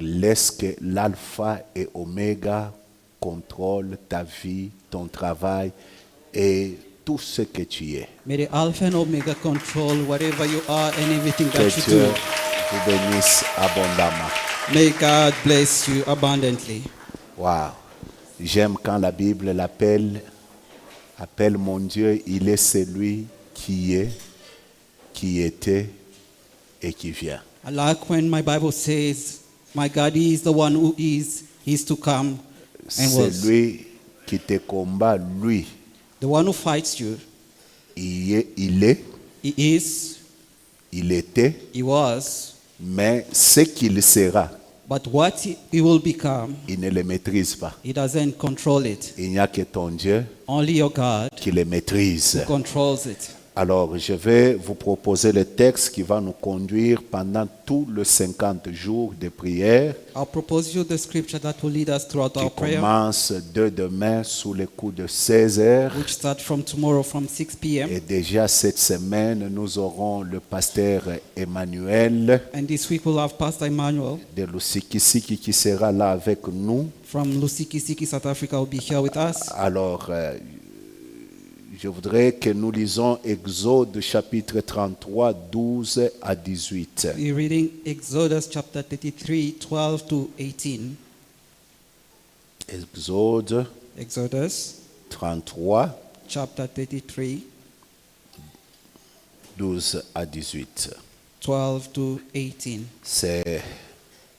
laisse que l'alpha et oméga contrôle ta vie, ton travail et tout ce que tu es. May the Alpha and Omega control whatever you are and everything Que that you Dieu do. vous bénisse abondamment. May God bless you abundantly. Wow. J'aime quand la Bible appelle mon Dieu, il est celui qui est, qui était et qui vient. I like when my Bible says, my God is the one who is to come and was. Celui qui te combat, lui, The one who fights you, il est, he is, il était, he was, mais ce qu'il sera, but what he will become, il ne le maîtrise pas. he doesn't control it. Il n'y a que ton Dieu Only your God qui le maîtrise. who controls it. Alors, je vais vous proposer le texte qui va nous conduire pendant tous les 50 jours de prière, I'll propose you the scripture that will lead us throughout qui our prayer, commence dès demain sous le coup de 16 heures. which start from tomorrow from 6 p.m. Et déjà cette semaine, nous aurons le pasteur Emmanuel And this week we'll have Pastor Emmanuel de Lusikisiki qui sera là avec nous. from Lusikisiki, South Africa, will be here with us. Alors, je voudrais que nous lisons Exode chapitre 33, 12 à 18. We're reading Exodus chapter 33, 12 to 18. Exode Exodus 33, chapter 33, 12 à 18. 12 to 18. C'est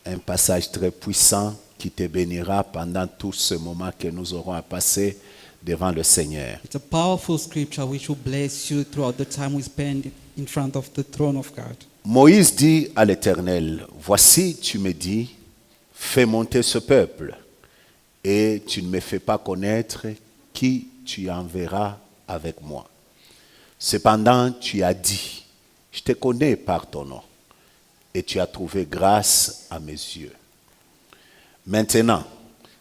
un passage très puissant qui te bénira pendant tout ce moment que nous aurons à passer devant le Seigneur. It's a powerful scripture which will bless you throughout the time we spend in front of the throne of God. Moïse dit à l'Éternel, voici, tu me dis, fais monter ce peuple, et tu ne me fais pas connaître qui tu enverras avec moi. Cependant, tu as dit, je te connais par ton nom, et tu as trouvé grâce à mes yeux. Maintenant,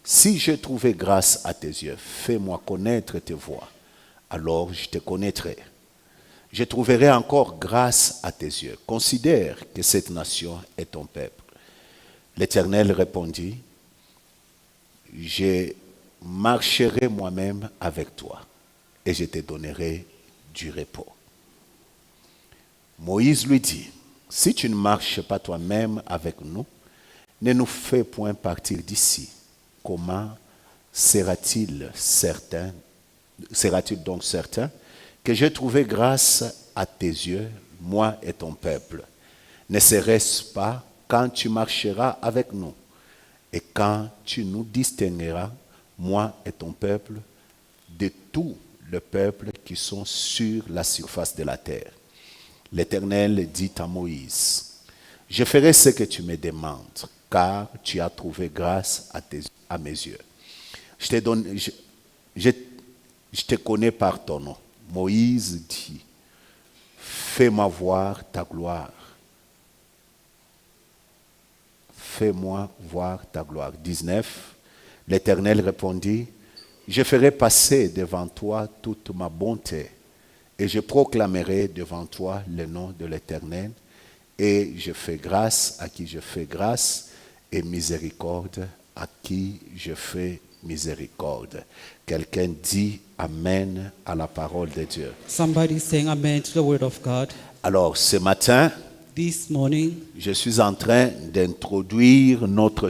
si j'ai trouvé grâce à tes yeux, fais-moi connaître tes voies, alors je te connaîtrai. Je trouverai encore grâce à tes yeux. Considère que cette nation est ton peuple. L'Éternel répondit, je marcherai moi-même avec toi et je te donnerai du repos. Moïse lui dit, si tu ne marches pas toi-même avec nous, ne nous fais point partir d'ici. Comment sera-t-il donc certain que j'ai trouvé grâce à tes yeux, moi et ton peuple? Ne serait-ce pas quand tu marcheras avec nous et quand tu nous distingueras, moi et ton peuple, de tout le peuple qui sont sur la surface de la terre? L'Éternel dit à Moïse, je ferai ce que tu me demandes, car tu as trouvé grâce à mes yeux. Je te connais par ton nom. Moïse dit, fais-moi voir ta gloire. Fais-moi voir ta gloire. 19. L'Éternel répondit, je ferai passer devant toi toute ma bonté, et je proclamerai devant toi le nom de l'Éternel, et je fais grâce à qui je fais grâce, et miséricorde à qui je fais miséricorde. Quelqu'un dit Amen à la parole de Dieu. Somebody saying amen to the word of God. Alors, ce matin, This morning, je suis en train d'introduire notre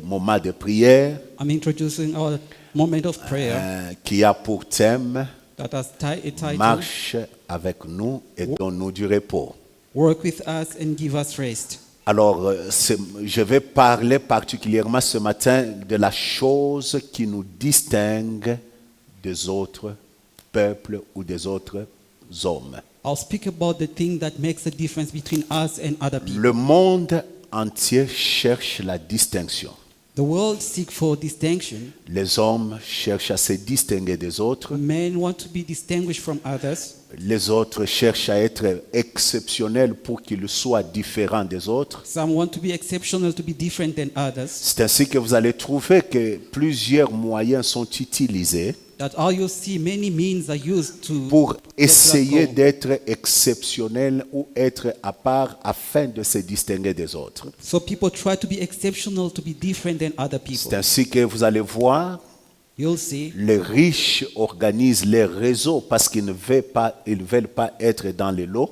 moment de prière I'm introducing our moment of prayer qui a pour thème that has a title, Marche avec nous et donne-nous du repos. Work with us and give us rest. Alors, je vais parler particulièrement ce matin de la chose qui nous distingue des autres peuples ou des autres hommes. I'll speak about the thing that makes a difference between us and other people. Le monde entier cherche la distinction. The world seeks for distinction. Les hommes cherchent à se distinguer des autres. Men want to be distinguished from others. Les autres cherchent à être exceptionnels pour qu'ils soient différents des autres. Some want to be exceptional, to be different than others. C'est ainsi que vous allez trouver que plusieurs moyens sont utilisés that all you see, many means are used to pour get to that essayer goal. d'être exceptionnel ou être à part afin de se distinguer des autres. So people try to be exceptional, to be different than other C'est people. ainsi que vous allez voir, You'll see les riches organisent les réseaux parce qu'ils ne veulent pas être dans les lots.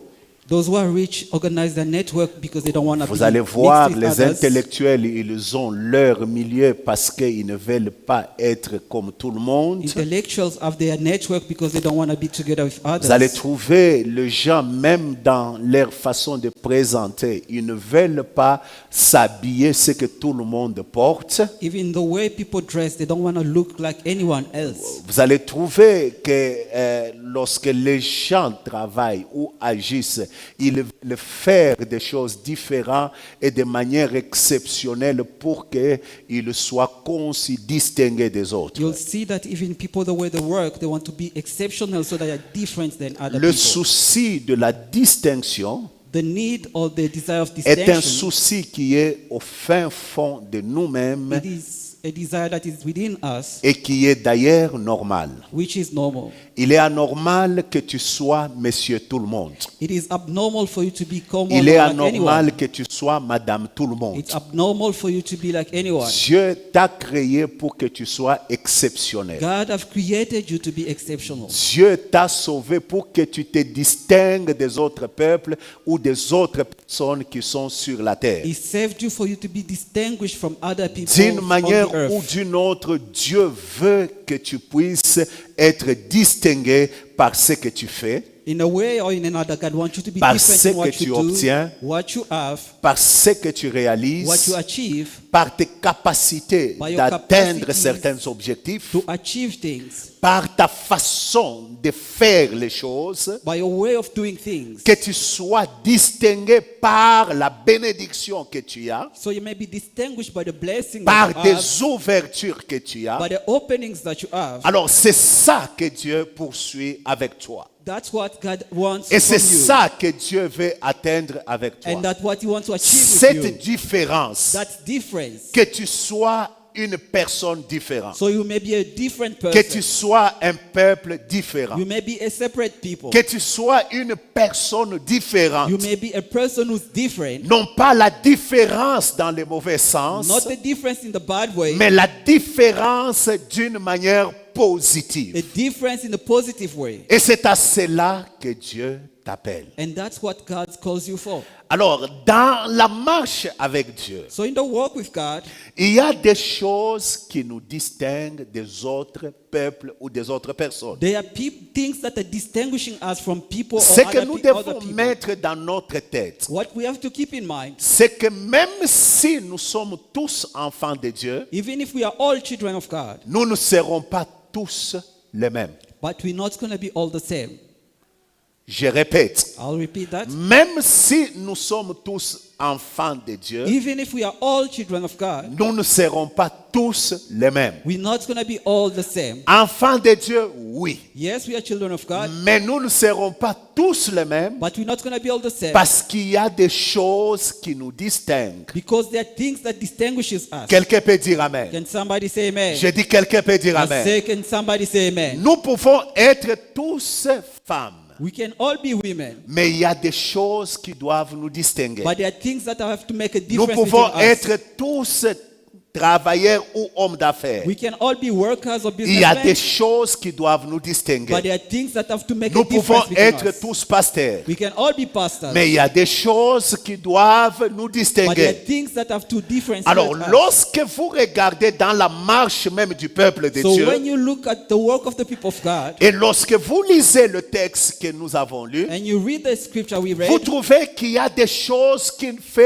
those who are rich organize their network because they don't want to be Vous allez mixed voir, with les others. intellectuels, ils ont leur milieu parce qu'ils ne veulent pas être comme tout le monde. Intellectuals have their network because they don't want to be together with Vous allez others. trouver les gens, même dans leur façon de présenter, ils ne veulent pas s'habiller ce que tout le monde porte. Even the way people dress, they don't want to look like anyone else. Vous allez trouver que lorsque les gens travaillent ou agissent, ils veulent faire des choses différentes et de manière exceptionnelle pour qu'ils soient conçus, distingués des autres. You'll see that even people, the way they work, they want to be exceptional so they are different than other Le people. souci de la distinction The need or the desire of est un distinction, souci qui est au fin fond de nous-mêmes it is a desire that is within us, et qui est d'ailleurs normal. which is normal. Il est anormal que tu sois monsieur tout le monde. It is abnormal for you to be common Il est like anormal anyone. que tu sois madame tout le monde. It's abnormal for you to be like anyone. Dieu t'a créé pour que tu sois exceptionnel. God have created you to be exceptional. Dieu t'a sauvé pour que tu te distingues des autres peuples ou des autres personnes qui sont sur la terre. He saved you for you to be distinguished from other people D'une on manière the earth. ou d'une autre, Dieu veut que tu puisses être distingué par ce que tu fais, In a way or in another, God wants you to be par different ce in what que tu you do, obtiens, what you have, par ce que tu what réalises, you achieve, par tes capacités By your d'atteindre capacities certains objectifs, to achieve things, par ta façon de faire les choses, by your way of doing things. que tu sois distingué par la bénédiction que tu as, So you may be distinguished by the blessing par that you have, des ouvertures que tu as. by the openings that you have. Alors c'est ça que Dieu poursuit avec toi. That's what God wants Et from c'est you. ça que Dieu veut atteindre avec And toi. that's what He wants to achieve with Cette you. différence, That difference. que tu sois une personne différente, So you may be a different que tu person. sois un peuple différent, You may be a separate people. que tu sois une personne différente. You may be a person who's different. Non pas la différence dans le mauvais sens, Not the difference in the bad way, mais la différence d'une manière positive. a difference in the positive way. Et c'est à cela que Dieu t'appelle. And that's what God calls you for. Alors, dans la marche avec Dieu, So in the walk with God, il y a des choses qui nous distinguent des autres peuples ou des autres personnes. there are things that are distinguishing us from people or Ce que other, nous other devons people. mettre dans notre tête, What we have to keep in mind, c'est que même si nous sommes tous enfants de Dieu, even if we are all children of God, nous ne serons pas tous les mêmes. but we're not going to be all the same. Je répète, I'll repeat that. même si nous sommes tous enfants de Dieu, Even if we are all children of God, nous ne serons pas tous les mêmes. we're not going to be all the same. Enfants de Dieu, oui, Yes, we are children of God, mais nous ne serons pas tous les mêmes but we're not going to be all the same. parce qu'il y a des choses qui nous distinguent. Because there are things that distinguishes us. Quelqu'un peut dire Amen. Can somebody say amen? Je dis quelqu'un peut dire I Amen. say, can somebody say amen? Nous pouvons être tous femmes, We can all be women, mais il y a des choses qui doivent nous distinguer. but there are things that have to make a Nous difference pouvons between us. être tous travailleurs ou hommes d'affaires. We can all be workers or Il y a des businessmen, choses qui doivent nous but distinguer. there are things that have to make Nous a pouvons difference between être us. tous pasteurs, We can all be pastors, mais il y a des choses qui doivent nous but there are distinguer. things that have to differentiate Alors, us. lorsque vous regardez dans la marche même du peuple de So Dieu, when you look at the work of the people of God, et lorsque vous lisez le texte que nous avons lu, and you read the scripture we vous read, trouvez qu'il y a des choses qui font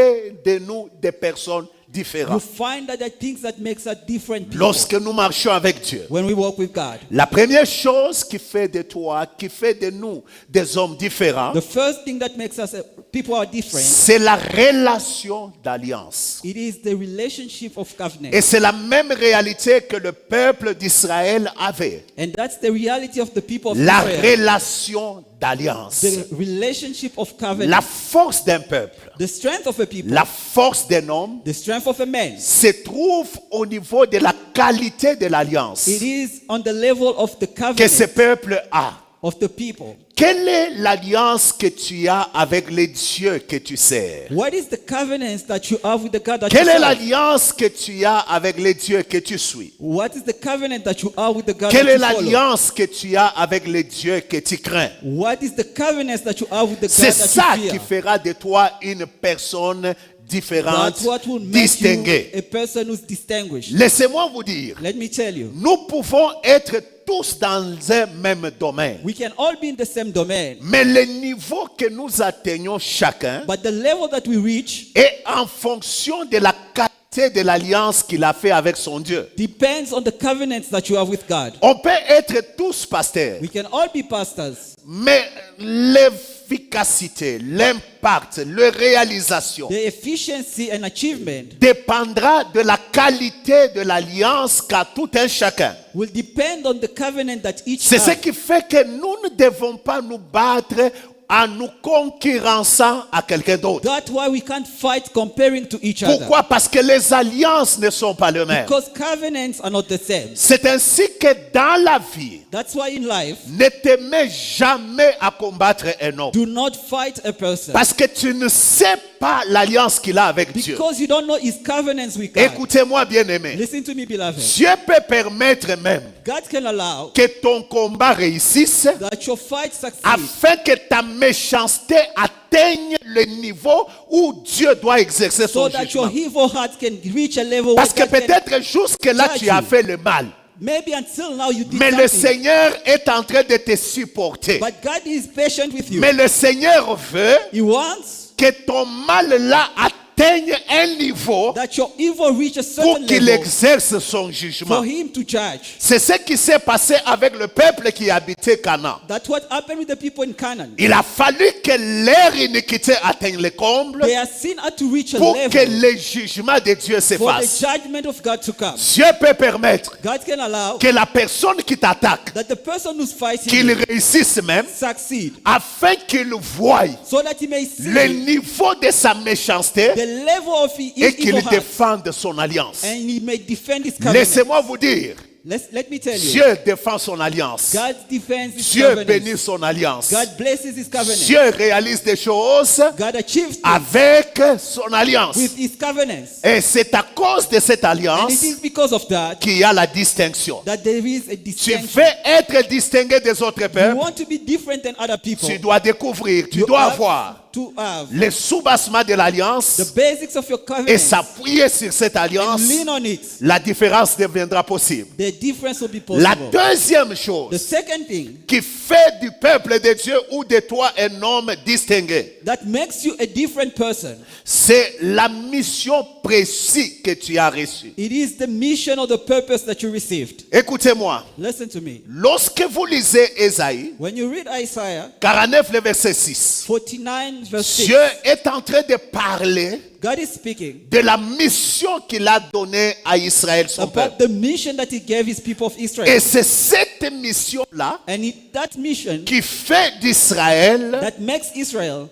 de nous des personnes you différentes. find that there are things that makes us different people Lorsque nous marchons avec Dieu, when we walk with God. la première chose qui fait de toi, qui fait de nous des hommes différents, The first thing that makes us people are different. C'est la relation d'alliance. It is the relationship of covenant. Et c'est la même réalité que le peuple d'Israël avait. And that's the reality of the people of La Israel. relation d'alliance. The relationship of covenant. La force d'un peuple, The strength of a people. la force d'un homme The strength of a man. se trouve au niveau de la qualité de l'alliance It is on the level of the que ce covenant peuple a. of the people. Quelle est l'alliance que tu as avec les dieux que tu sers? What is the covenant that you have with the God that Quelle you est serve? l'alliance que tu as avec les dieux que tu suis? What is the covenant that you have with the God Quelle that est you follow? l'alliance que tu as avec les dieux que tu crains? What is the covenant that you have with the God C'est that ça you qui fear? fera de toi une personne différente, That's what will make distinguée. you a person who's distinguished. Laissez-moi vous dire, Let me tell you, nous pouvons être tous dans un même domaine. we can all be in the same domain, Mais le niveau que nous atteignons chacun but the level that we reach est en fonction de la qualité de l'alliance qu'il a fait avec son Dieu. depends on the covenants that you have with God. On peut être tous pasteurs, We can all be pastors. mais l'efficacité, l'impact, la réalisation The efficiency and achievement dépendra de la qualité de l'alliance qu'a tout un chacun. will depend on the covenant that each C'est ce has. qui fait que nous ne devons pas nous battre en nous concurrençant à quelqu'un d'autre. That's why we can't fight comparing to each other. Pourquoi? Parce que les alliances ne sont pas les mêmes. Because covenants are not the same. C'est ainsi que dans la vie, That's why in life, ne te mets jamais à combattre un homme. do not fight a person. Parce que tu ne sais pas l'alliance qu'il a avec Dieu. Because you don't know his covenants with God. Écoutez-moi bien aimé. Listen to me, beloved. Dieu peut permettre même God can allow que ton combat réussisse that your fight succeeds afin que ta méchanceté atteigne le niveau où Dieu doit exercer so son that your jugement. evil heart can reach a level Parce que where God can, peut-être jusque-là tu as fait le mal. maybe until now you did Mais le something, Seigneur est en train de te supporter. but God is patient with you. Mais le Seigneur veut He wants que ton mal-là atteigne un niveau that your evil reach a pour certain qu'il level exerce son jugement. for him to judge. C'est ce qui s'est passé avec le peuple qui habitait Canaan. That's what happened with the people in Canaan. Il a fallu que leur iniquité atteigne le comble Their sin had to reach a pour que level le jugement de Dieu for the s'efface. judgment of God to come. Dieu peut permettre God can allow que la personne qui t'attaque, that the person who's fighting qu'il you réussisse même, succeed afin qu'il voie so that he may see le niveau de sa méchanceté the level of his et qu'il evil heart défende son alliance. and he may defend his covenant. Laissez-moi vous dire, Let me tell you, Dieu défend son alliance. God defends his Dieu bénit covenant. son alliance. God blesses his covenant. Dieu réalise des choses God achieves things avec son alliance. with his covenants. Et c'est à cause de cette And alliance it is because of that qu'il y a la distinction. that there is a Tu distinction. veux être distingué des autres You peuples, want to be different than other people. tu dois découvrir, tu You dois have avoir to have les sous-bassements de l'alliance the basics of your et covenant s'appuyer sur cette and alliance. lean on it. La différence deviendra possible. The difference will be La possible. deuxième The chose second thing qui fait du peuple de Dieu ou de toi un homme distingué, that makes you a different person, c'est la mission précise que tu as reçue. it is the mission or the purpose that you received. Écoutez-moi, Listen to me. lorsque vous lisez Ésaïe When you read Isaiah 49, le verset 6, 49 verse 6, Dieu est en train de parler God is speaking de la mission qu'il a donnée à Israël, son about peuple. the mission that he gave his people of Et Israel. c'est cette mission-là And that mission qui fait d'Israël that makes Israel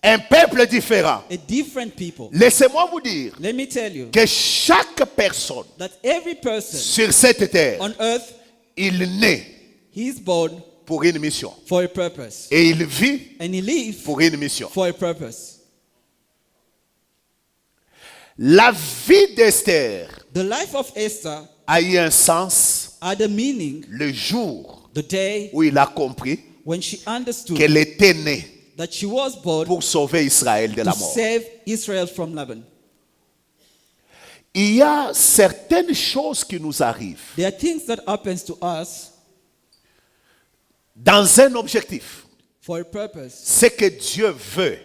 un peuple différent. a different people. Laissez-moi vous dire Let me tell you que chaque personne that every person sur cette terre, on earth, il naît he is born pour une mission. for a purpose. Et il vit And he lives pour une mission. for a purpose. La vie d'Esther The life of Esther a eu un sens had a meaning le jour the day où il a compris when she understood qu'elle était née that she was born pour sauver Israël de to la mort. save Israel from Laban. Il y a certaines choses qui nous arrivent There are things that happens to us dans un objectif. for a purpose. C'est que Dieu veut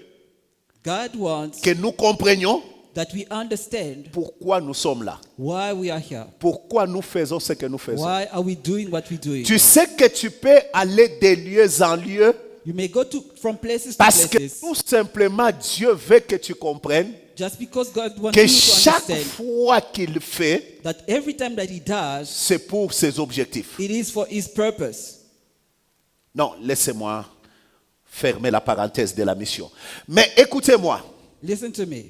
God wants que nous comprenions that we understand pourquoi nous sommes là. why we are here. Pourquoi nous faisons ce que nous faisons. Why are we doing what we're doing? Tu sais que tu peux aller de lieu en lieu You may go from places to Parce que places. tout simplement, Dieu veut que tu comprennes Just because God wants que you to chaque understand fois qu'il fait, that every time that He does, c'est pour ses objectifs. it is for His purpose. Non, laissez-moi fermer la parenthèse de la mission. Mais écoutez-moi, Listen to me.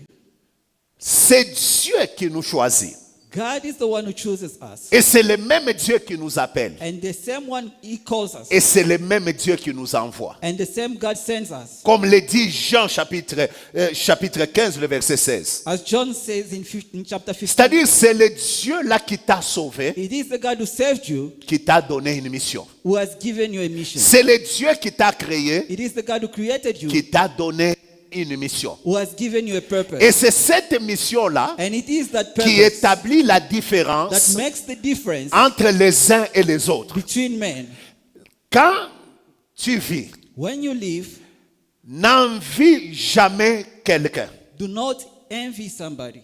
c'est Dieu qui nous choisit. God is the one who chooses us. Et c'est le même Dieu qui nous appelle. And the same one He calls us. Et c'est le même Dieu qui nous envoie. And the same God sends us. Comme le dit Jean chapitre 15, le verset 16. As John says in chapter 15, C'est-à-dire, c'est le Dieu là qui t'a sauvé, it is the God who saved you, qui t'a donné une mission. who has given you a mission. C'est le Dieu qui t'a créé, It is the God who created you, qui t'a donné une mission. who has given you a purpose. Et c'est cette mission-là And it is that qui purpose établit la that différence makes the difference entre les uns et les autres. between men. Quand tu vis, When you live, n'envie jamais quelqu'un. do not envy somebody.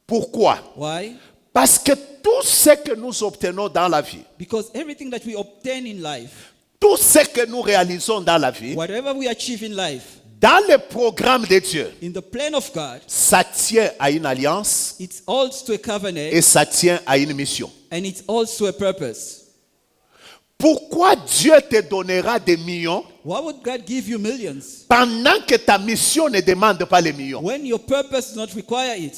Pourquoi? Why? Parce que tout ce que nous obtenons dans la vie, Because everything that we obtain in life, tout ce que nous réalisons dans la vie, whatever we achieve in life, dans le programme de Dieu, in the plan of God, ça tient à une alliance it's also a covenant et ça tient à une mission. and it's also a purpose. Pourquoi Dieu te donnera des millions Why would God give you millions pendant que ta mission ne demande pas les millions? when your purpose does not require it?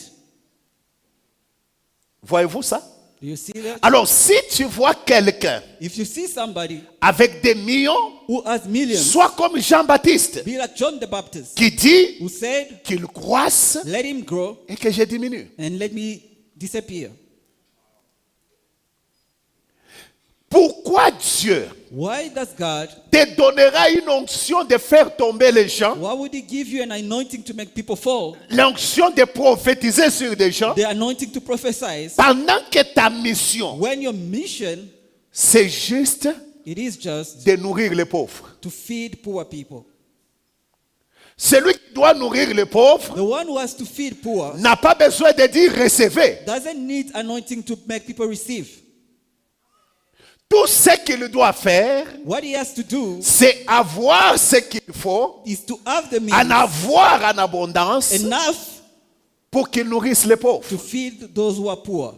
Voyez-vous ça? Do you see that? Alors, si tu vois quelqu'un If you see somebody avec des millions, who has millions, sois comme Jean-Baptiste be like John the Baptist, qui dit who said, qu'il croisse let him grow et que je diminue. and let me disappear. Pourquoi Dieu Why does God, te donnera une onction de faire tomber les gens, why would he give you an anointing to make people fall? l'onction de prophétiser sur des gens, The anointing to prophesy. pendant que ta mission, When your mission, c'est juste it is just de nourrir les pauvres. to feed poor people. Celui qui doit nourrir les pauvres The one who has to feed poor n'a pas besoin de dire recevez. doesn't need anointing to make people receive. Tout ce qu'il doit faire, What he has to do c'est avoir ce qu'il faut, is to have the en means avoir en abondance enough pour qu'il nourrisse les pauvres. to feed those who are poor.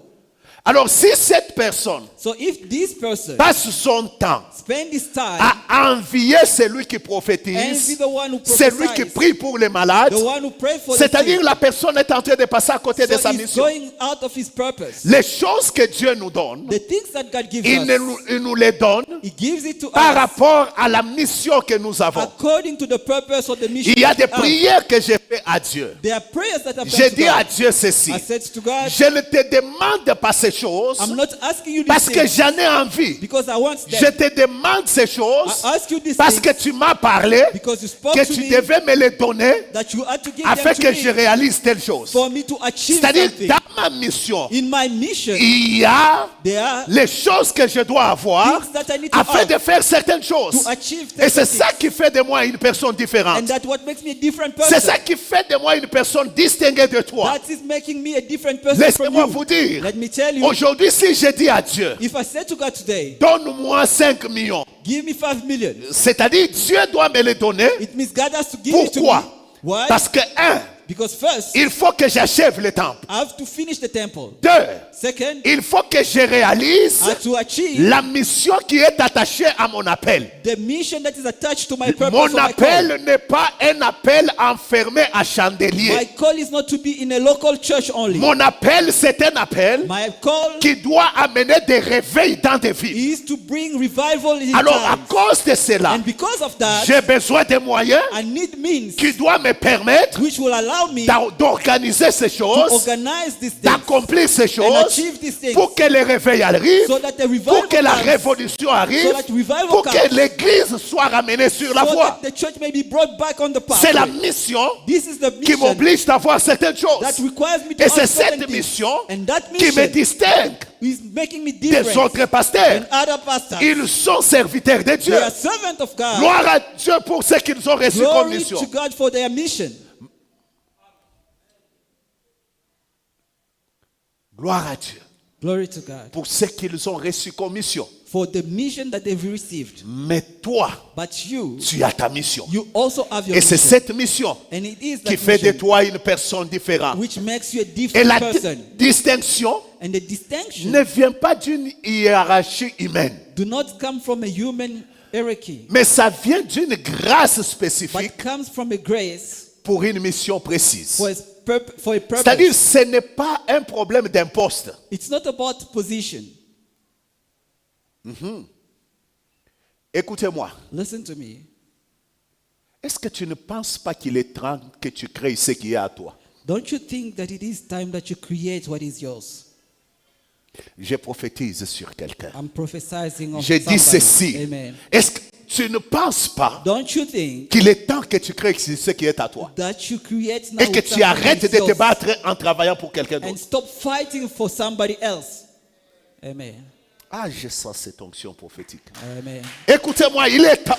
Alors si cette personne So if this person passe son temps spend his time à envier celui qui envy prophétise, the one who celui qui prophesies, prie pour les malades, the one who pray for the c'est-à-dire sick, la personne est en train de passer à côté de so sa he's mission. going out of his purpose. Les choses que Dieu nous donne, The things that God gives il us, nous les donne he gives it to par us rapport à la mission que nous avons. according to the purpose of the mission. Il y a des that we have. prières que j'ai fait à Dieu. There are prayers that I've J'ai done to dit à God. Dieu ceci. I said to God, Je ne te demande pas ces choses I'm not asking you parce this que thing j'en ai envie. because I want Je them. te demande ces choses I ask you this parce que thing tu m'as parlé because you spoke que to tu me devais me les donner that you had to give afin them que to je me réalise telle chose. for me to achieve C'est-à-dire, something. dans ma mission, In my mission, il y a there are les choses que je dois avoir things that I need to afin have de faire certaines choses. to achieve Et c'est certain ça things. qui fait de moi une personne différente. And that's what makes me a different C'est person. ça qui fait de moi une personne distinguée de toi. That is making me a different person from Laissez-moi you. vous dire, Let me tell you, aujourd'hui, si je dis à Dieu, if I said to God today, donne-moi 5 millions, give me 5 million, c'est-à-dire Dieu doit me les donner. it means God has to give it to me. Pourquoi? Why? Parce que, un, Because first, il faut que j'achève le temple. I have to finish the temple. Deux, Second, il faut que je réalise I have to achieve la mission qui est attachée à mon appel. the mission that is attached to my purpose Mon or my call. appel n'est pas un appel enfermé à My chandelier. call is not to be in a local church only. Mon appel, c'est un appel My call qui doit amener des réveils dans des vies. is to bring revival in Alors, à times. cause de cela, And because of that, j'ai besoin de moyens I need means qui doivent me permettre which will allow me d'organiser ces to choses, organize these things d'accomplir ces and choses achieve these things pour que les réveils arrivent, so that the revival pour que la comes, révolution arrive, so that revival pour comes, que l'église soit ramenée sur la so voie. that the church may be brought back on the C'est la pathway. mission This is the qui mission m'oblige d'avoir certaines choses. that requires me to Et c'est have certain cette things. mission And that qui me mission distingue is making me des different autres pasteurs. than other pastors. Ils sont serviteurs de Dieu. They are servants of God. Gloire à Dieu pour ce qu'ils ont reçu comme Glory mission. to God for their mission. Gloire à Dieu. Glory to God. pour ce qu'ils ont reçu comme mission. For the mission that they've received. Mais toi, But you, tu as ta mission. you also have your Et c'est mission. cette mission And it is qui that fait de mission toi une personne différente. which makes you a Et different la person. distinction And the distinction ne vient pas d'une hiérarchie humaine, do not come from a human hierarchy, mais ça vient d'une grâce but spécifique comes from a grace pour une mission précise. for a purpose. C'est-à-dire, ce n'est pas un problème d'imposte. It's not about position. Écoutez-moi. Listen to me. Est-ce que tu ne penses pas qu'il est temps que tu crées ce qui est à toi? Don't you think that it is time that you create what is yours? Je prophétise sur quelqu'un. I'm prophesying on Je dis somebody. ceci. Amen. Est-ce que tu ne penses pas Don't you think qu'il est temps que tu crées ce qui est à toi? that you create now Et que tu something arrêtes that de is te yours battre en travaillant pour quelqu'un and d'autre. stop fighting for somebody else? Amen. Ah, je sens cette onction prophétique. Amen. Écoutez-moi, il est temps.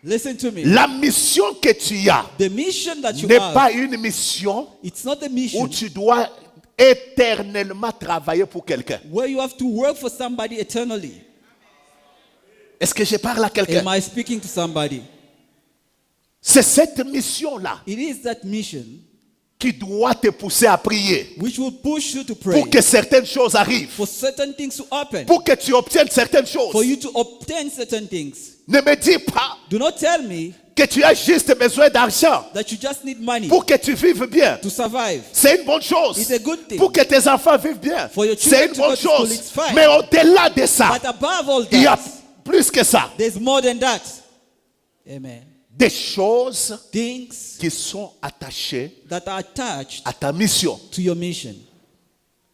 Listen to me. La mission que tu as The mission that you n'est have, pas une mission it's not a où mission tu dois éternellement travailler pour quelqu'un. where you have to work for somebody eternally. Est-ce que je parle à quelqu'un? Am I speaking to somebody? C'est cette mission-là It is that mission qui doit te pousser à prier which will push you to pray pour que certaines choses arrivent, for certain things to happen, pour que tu obtiennes certaines for choses. you to obtain certain things. Ne me dis pas Do not tell me que tu as juste besoin d'argent that you just need money pour que tu vives bien. to survive. C'est une bonne chose. It's a good thing. Pour que tes enfants vivent bien. For your C'est children une to go bonne to school, chose. it's fine. Mais au-delà de ça, But above all il y a that, plus que ça. there's more than that. Amen. Des choses Things qui sont attachées that are attached à ta mission. to your mission.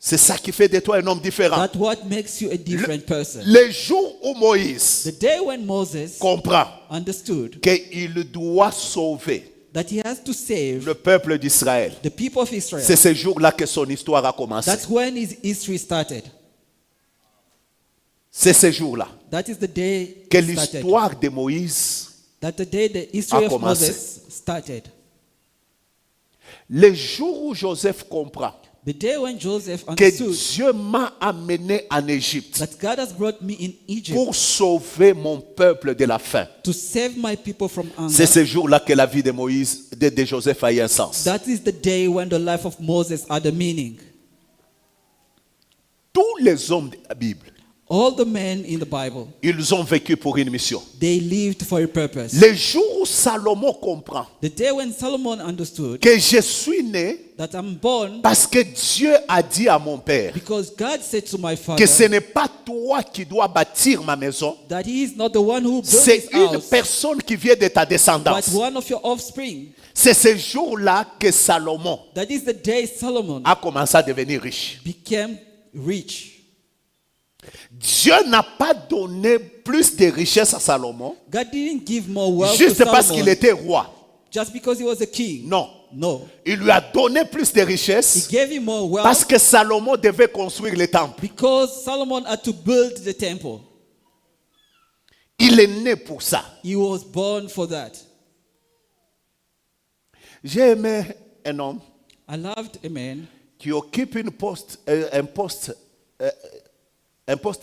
C'est ça qui fait de toi un homme différent. That's what makes you a different person. Le jour où Moïse The day when Moses comprend understood qu'il doit sauver that he has to save le peuple d'Israël, the people of Israel, c'est ce jour-là que son histoire a commencé. that's when his history started. C'est ce jour-là That is the day que it started. l'histoire de Moïse, That the day the history a of commencé. Moses started. le jour où Joseph comprend The day when Joseph que understood Dieu m'a amené en Égypte that God has brought me in Egypt pour sauver mon peuple de la faim. to save my people from C'est hunger. ce jour-là que la vie de Moïse, de Joseph a eu un sens. That is the day when the life of Moses had a meaning. Tous les hommes de la Bible, All the men in the Bible, ils ont vécu pour une mission. they lived for a purpose. Le jour où Salomon comprend The day when Solomon understood que je suis né that I'm born parce que Dieu a dit à mon père because God said to my que father ce n'est pas toi qui dois bâtir ma maison, that he is not the one who built c'est his une house, personne qui vient de ta but descendance. one of your offspring. C'est ce jour-là que Salomon That is the day Solomon a commencé à devenir riche. became rich. Dieu n'a pas donné plus de richesse à Salomon God didn't give more wealth to juste parce qu'il Solomon était roi. just because he was a king. Non. No. Il lui a donné plus de He richesse gave him more wealth parce que Salomon devait construire le temple. because Solomon had to build the temple. Il est né pour ça. He was born for that. J'ai aimé un homme I loved a man qui occupe un poste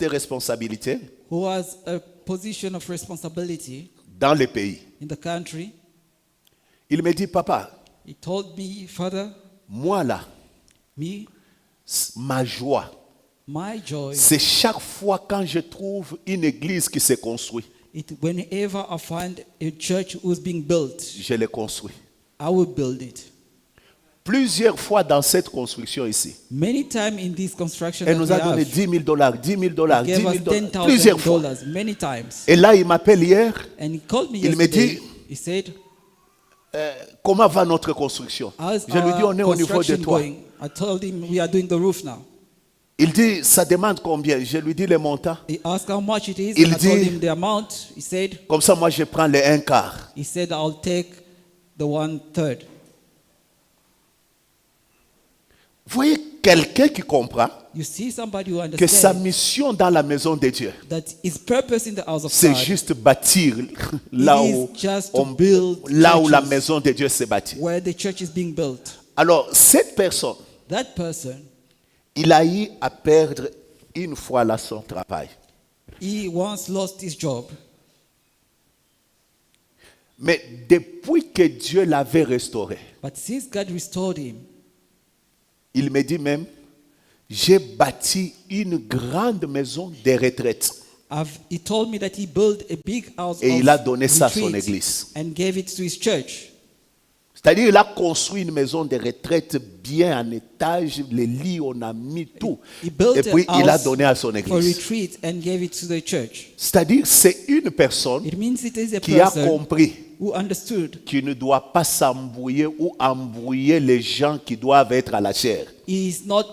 de responsabilité who has a position of responsibility dans le pays. in the country. Il me dit, papa, He told me, Father, moi là, me, ma joie, my joy, c'est chaque fois quand je trouve une église qui se construit, whenever I find a church who's being built, je le construis. I will build it. Plusieurs fois dans cette construction ici, Many times in this construction, elle that nous we a donné have, 10 000 dollars, 10 000 dollars, 10 gave 000 us dollars, plusieurs fois. $10,000 many times. Et là, il m'appelle hier, And he called me Il me yesterday. dit, He said, comment va notre construction? how's Je lui dis, our on est au niveau de construction toi. going? I told him we are doing the roof now. Il dit, ça demande combien? Je lui dis le montant. He asked how much it is. Il And I told dit- him the amount. He said, Comme ça, moi, je prends les un quart. I'll take the 1/3. Vous voyez, quelqu'un qui comprend You see somebody who que sa understands mission dans la maison de Dieu, that his purpose in the house of c'est God juste bâtir là is où, just to build là où la churches. maison de Dieu s'est bâtie. where the church is being built. Alors, cette personne, That person, il a eu à perdre une fois là son travail. He once lost his job. Mais depuis que Dieu l'avait restauré, But since God restored him, il me dit même, j'ai bâti une grande maison de retraite. he told me that he built a big house Et of il a donné ça à son retreat église. and gave it to his church. C'est-à-dire il a construit une maison de retraite bien en étage, les lits, on a mis tout. He built Et puis a il a house donné à son for église. retreat and gave it to the church. C'est-à-dire c'est une personne It means it is a qui a person compris who understood qu'il ne doit pas s'embrouiller ou embrouiller les gens qui doivent être à la chair. he is not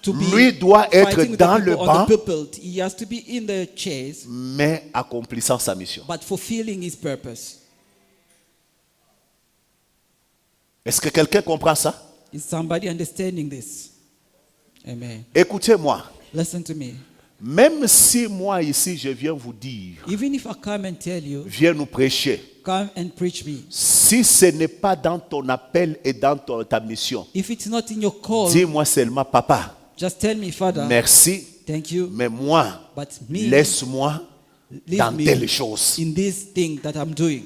to be Lui doit être fighting with dans the le people on banc, the pulpit. He has to be in the chairs, mais accomplissant sa mission. but fulfilling his purpose. Est-ce que quelqu'un comprend ça? Is somebody understanding this? Amen. Écoutez-moi. Listen to me. Même si moi ici je viens vous dire, Even if I come and tell you, viens nous prêcher, come and preach me. si ce n'est pas dans ton appel et dans ta mission, If it's not in your call, dis-moi seulement, papa, just tell me, Father, merci, thank you, mais moi, but me, laisse-moi leave dans me telle chose. in this thing that I'm doing.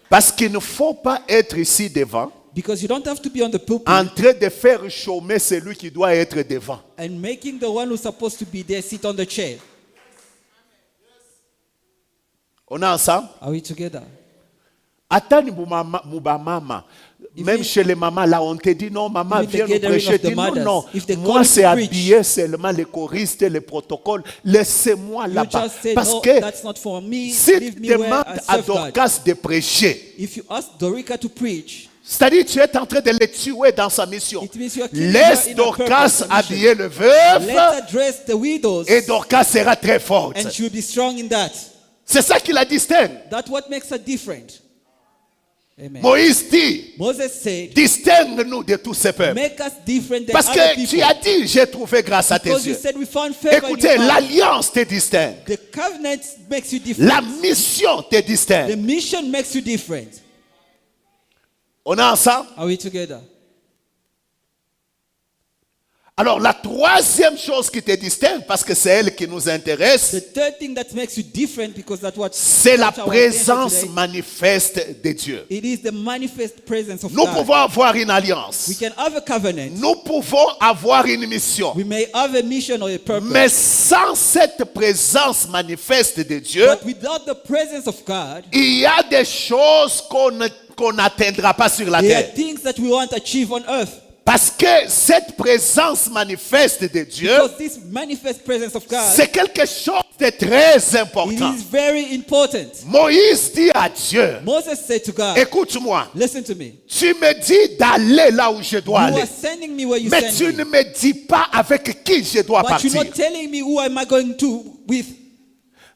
Parce qu'il ne faut pas être ici devant, Because you don't have to be on the pulpit en train de faire chômer celui qui doit être devant. and making the one who's supposed to be there sit on the chair. On est ensemble? Are we together? Attends, mama. Même chez les mamans, là, on te dit non, maman, Even the viens nous gathering prêcher. of the Dis non, mothers, non. if they Moi, call c'est to preach, habiller seulement les choristes et les protocoles. Laissez-moi You là-bas. just say, Parce no, que that's not for me. si Leave tu me where demandes I à serve God. Dorcas de prêcher, If you ask Dorica to preach, c'est-à-dire tu es en train de le tuer dans sa mission. it means you are killing Laisse her in her Dorcas purpose and mission. habiller le Let veuf her dress the widows, et Dorcas sera très forte. and she will be strong in that. C'est ça qui la distingue. That's what makes her different. Amen. Moïse dit, Moses said, distingue-nous de tous ces peuples. make us different than Parce other que people. tu as dit, j'ai trouvé grâce à tes Because you yeux. said we found favor in Écoutez, your eyes. l'alliance te distingue. The covenant makes you different. La mission te The distingue. mission makes you different. On est ensemble? Are we together? Alors la troisième chose qui te distingue, parce que c'est elle qui nous intéresse, The third thing that makes you different, because that's what c'est la captures our attention présence today, manifeste de Dieu. it is the manifest presence of Nous God. pouvons avoir une alliance. We can have a covenant. Nous pouvons avoir une mission. We may have a mission or a purpose. Mais sans cette présence manifeste de Dieu, But without the presence of God, il y a des choses qu'on n'atteindra pas sur la there are terre. things that we want to achieve on earth. Parce que cette présence manifeste de Dieu, Because this manifest presence of God, c'est quelque chose de très it important. is very important. Moïse dit à Dieu, Moses said to God, écoute-moi, listen to me. tu me dis d'aller là où je dois You aller. are sending me where you Mais send tu me. ne me dis pas avec qui je dois But you're partir. not telling me who am I going to with.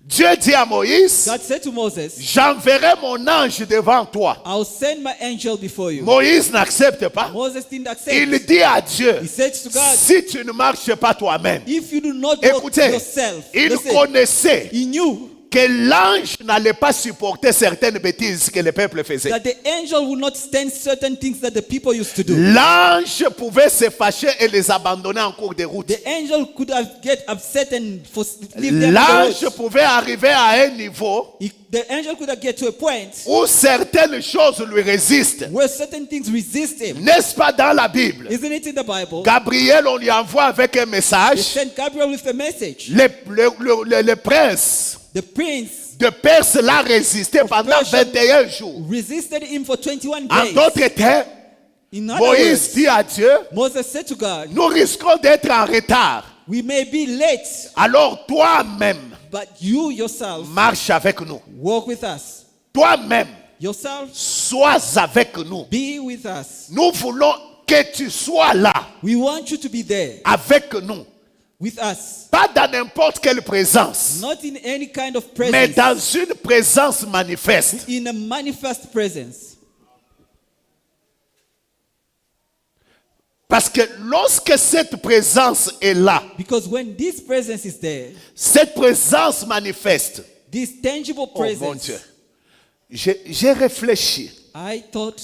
Dieu dit à Moïse, God said to Moses, j'enverrai mon ange devant toi. I'll send my angel before you. Moïse n'accepte pas. Moses didn't accept. Il dit à Dieu, He said to God, si tu ne marches pas toi-même, if you do not walk écoutez, yourself, il listen, connaissait he knew que l'ange n'allait pas supporter certaines bêtises que le peuple faisait. that the angel would not stand certain things that the people used to do. L'ange pouvait se fâcher et les abandonner en cours de route. The angel could have get upset and leave them on the L'ange road. pouvait arriver à un niveau The angel could have get to a point où certaines choses lui résistent. where certain things resist him. N'est-ce pas dans la Bible? Isn't it in the Bible? Gabriel, on lui envoie avec un They message. sent Gabriel with a message. Le prince The prince de Perse l'a résisté pendant Persia 21 jours. resisted him for 21 En days. d'autres termes, In other Moïse words, dit à Dieu, Moses said to God, nous risquons d'être en retard. we may be late, Alors toi-même, but you yourself marche avec nous. walk with us. Toi-même, Yourself, sois avec nous. be with us. Nous voulons que tu sois là, We want you to be there avec nous. with us. Pas dans n'importe quelle présence, Not in any kind of mais presence, dans une présence manifeste. in a manifest presence. Parce que lorsque cette présence est là, Because when this presence is there, cette présence manifeste, this tangible oh mon presence, Dieu, j'ai réfléchi. I thought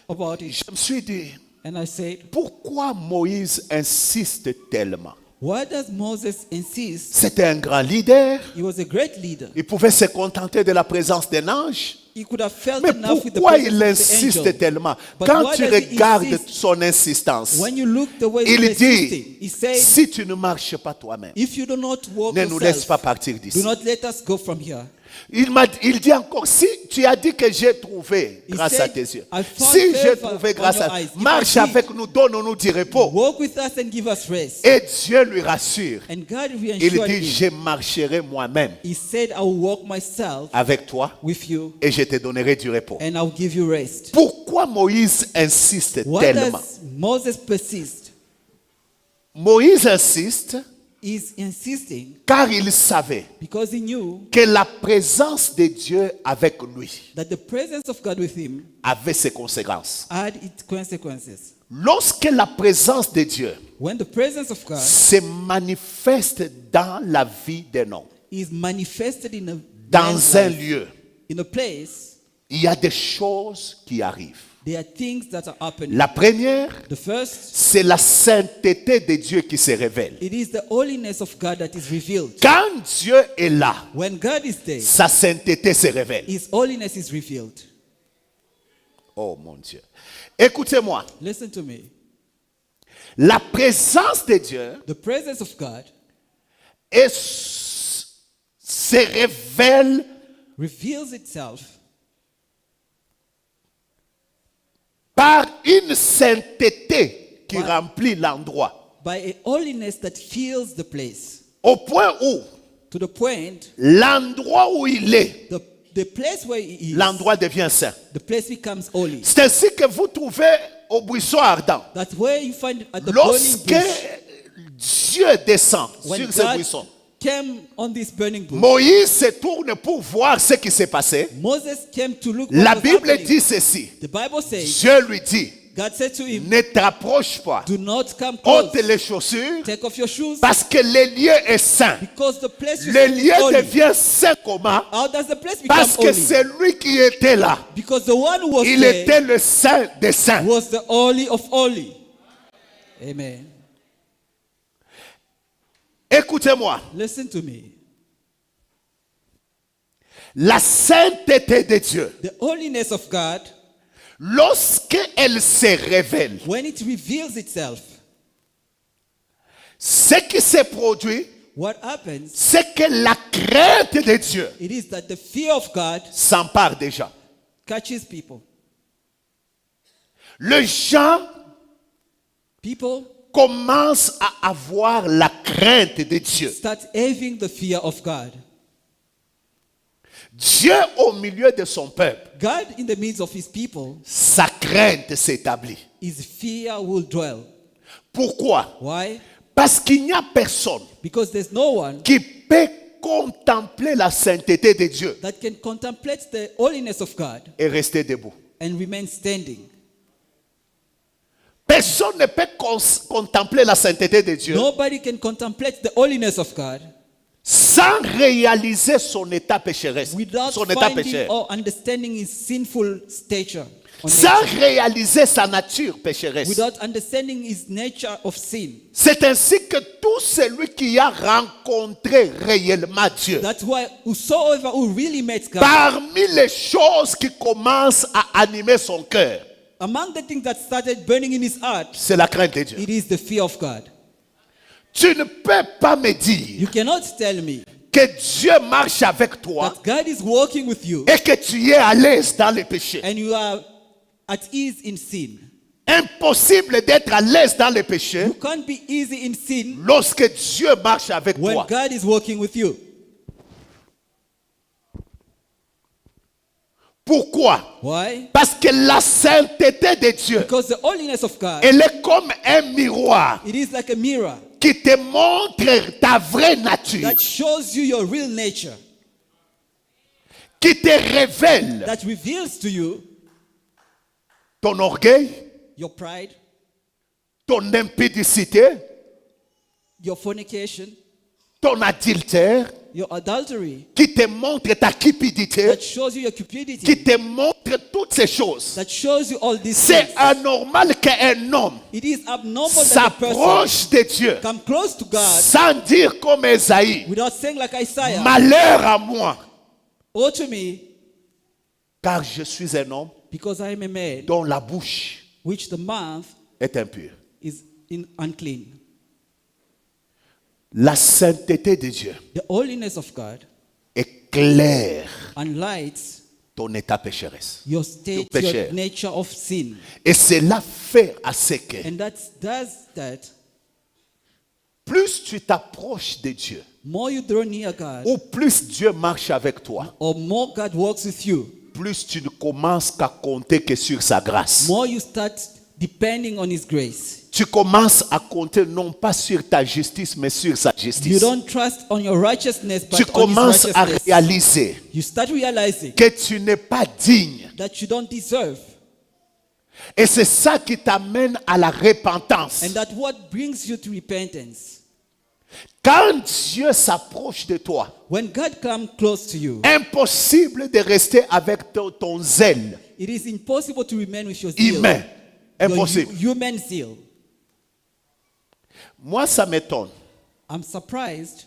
about it Je me suis dit, and I said, pourquoi Moïse insiste tellement? Why does Moses insist? C'était un grand leader. He was a great leader. Il pouvait se contenter de la présence d'un ange. He could have felt Mais enough with the pourquoi presence il of the insiste angel. tellement? But Quand why tu does he regardes insist? son insistance, When you look the way il he's insisting, dit, he says, si tu ne marches pas toi-même, if you do not walk ne nous laisse pas yourself, partir do d'ici. not let us go from here. Il dit encore, si tu as dit que j'ai trouvé He grâce à said, tes yeux, I found si j'ai favor trouvé on grâce your à eyes. If marche I did, avec nous, donne-nous du repos. walk with us and give us rest. Et Dieu lui rassure. And God Il reassured dit, him. je marcherai moi-même He said, I will walk myself avec toi with you et je te donnerai du repos. and I'll give you rest. Pourquoi Moïse insiste Why tellement? does Moses persist? Moïse insiste He's insisting car il savait because he knew que la présence de Dieu avec lui that the presence of God with him avait ses conséquences. had its consequences. Lorsque la présence de Dieu When the presence of God se manifeste dans la vie d'un homme, is manifested in a dans man's un life, lieu, in a place, il y a des choses qui arrivent. there are things that are happening. La première, The first, c'est la sainteté de Dieu qui se révèle. it is the holiness of God that is revealed. Quand Dieu est là, When God is there, sa sainteté se révèle. His holiness is revealed. Oh mon Dieu. Écoutez-moi. Listen to me. La présence de Dieu The presence of God se révèle reveals itself par une sainteté qui Ouais. remplit l'endroit. by a holiness that fills the place. Au point où To the point, l'endroit où il est, the place where he is, l'endroit devient saint. the place becomes holy. C'est ainsi que vous trouvez au buisson ardent. That's where you find at the burning Lorsque bush. Dieu descend When sur ce God buisson, came on this burning bush, Moïse se tourne pour voir ce qui s'est passé. Moses came to look La what was Bible happening. dit ceci. The Bible says, Dieu lui dit, God said to him, ne t'approche pas, do not come close. ôte les chaussures, Take off your shoes parce que le lieu est saint. because the place you Le see is lieu holy. devient saint comment? How does the place become Parce que holy? c'est lui qui était là. Because the one who was Il there était le saint des saints. was the holy of holy. Amen. Écoutez-moi. Listen to me. La sainteté de Dieu, The holiness of God, lorsqu'elle se révèle, when it reveals itself, ce qui se produit, what happens, c'est que la crainte de Dieu it is that the fear of God s'empare des gens. catches people. Les gens People commencent à avoir la crainte de Dieu. start having the fear of God. Dieu au milieu de son peuple, God in the midst of his people, sa crainte s'établit. his fear will dwell. Pourquoi? Why? Parce qu'il n'y a personne Because there's no one qui peut contempler la sainteté de Dieu that can contemplate the holiness of God et rester debout. and remain standing. Personne ne peut contempler la sainteté de Dieu Nobody can contemplate the holiness of God sans réaliser son état pécheresse, without son état finding pécheur, or understanding his sinful stature, or sans nature. réaliser sa nature pécheresse. Without understanding his nature of sin. C'est ainsi que tout celui qui a rencontré réellement Dieu, That's why whosoever who really met God, parmi les choses qui commencent à animer son cœur, among the things that started burning in his heart, c'est la crainte de Dieu. it is the fear of God. Tu ne peux pas me dire You cannot tell me que Dieu marche avec toi that God is walking with you et que tu es à l'aise dans les péchés. and you are at ease in sin. Impossible d'être à l'aise dans les péchés You can't be easy in sin lorsque Dieu marche avec when toi. God is walking with you. Pourquoi? Why? Parce que la sainteté de Dieu, Because the holiness of God, elle est comme un miroir it is like a mirror qui te montre ta vraie nature, that shows you your real nature, qui te révèle that reveals to you ton orgueil, your pride, ton impudicité, your fornication, ton adultère, your adultery, qui te montre ta cupidité, that shows you your cupidity, qui te montre toutes ces choses. that shows you all these C'est things. anormal qu'un homme It is abnormal that a person s'approche de Dieu come close to God sans dire comme Esaïe, without saying like Isaiah, malheur à moi, "Woe to me, car je suis un homme because I am a man, dont la bouche which the mouth est impure. is unclean." La sainteté de Dieu The holiness of God éclaire enlightens ton état pécheresse. your state, péché. your nature of sin. Et cela fait à ce que And that does that. plus tu t'approches de Dieu, More you draw near God, ou plus Dieu marche avec toi, or more God works with you, plus tu ne commences qu'à compter que sur sa grâce. more you start depending on His grace. Tu commences à compter non pas sur ta justice, mais sur sa You justice. don't trust on your righteousness, Tu but on His commences à righteousness. réaliser You start realizing que tu n'es pas digne. that you don't deserve, Et c'est ça qui t'amène à la repentance. and that what brings you to repentance. Quand Dieu s'approche de toi, When God comes close to you, impossible de rester avec ton zèle it is impossible to remain with your zeal, humain. your Impossible. human zeal. Moi, ça m'étonne. I'm surprised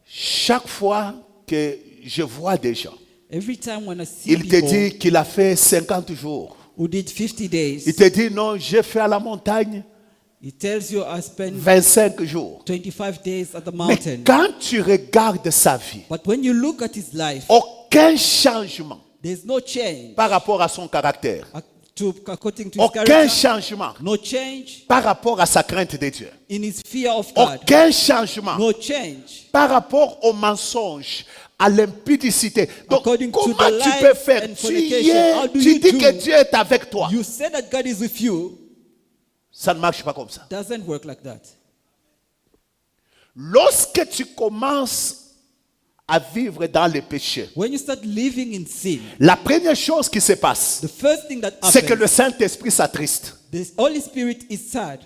Chaque fois que je vois des gens, every time when I see il te people dit qu'il a fait 50 jours. who did 50 days. Il te dit non, j'ai fait à la montagne He tells you I spent 25 jours. 25 days at the Mais mountain. quand tu regardes sa vie, But when you look at his life, aucun changement there's no change par rapport à son caractère. according to his Aucun character. changement No change par rapport à sa crainte de Dieu. in his fear of God. Aucun changement No change par rapport au mensonge, à l'impudicité. Donc, according to comment the tu life peux faire? and Tu, fornication. How do tu you dis do? que Dieu est avec toi. You say that God is with you. Ça ne marche pas comme ça. Doesn't work like that. Lorsque tu commences à vivre dans le péché, When you start living in sin, la première chose qui se passe, the first thing that c'est que happens, le Saint-Esprit s'attriste. the Holy Spirit is sad.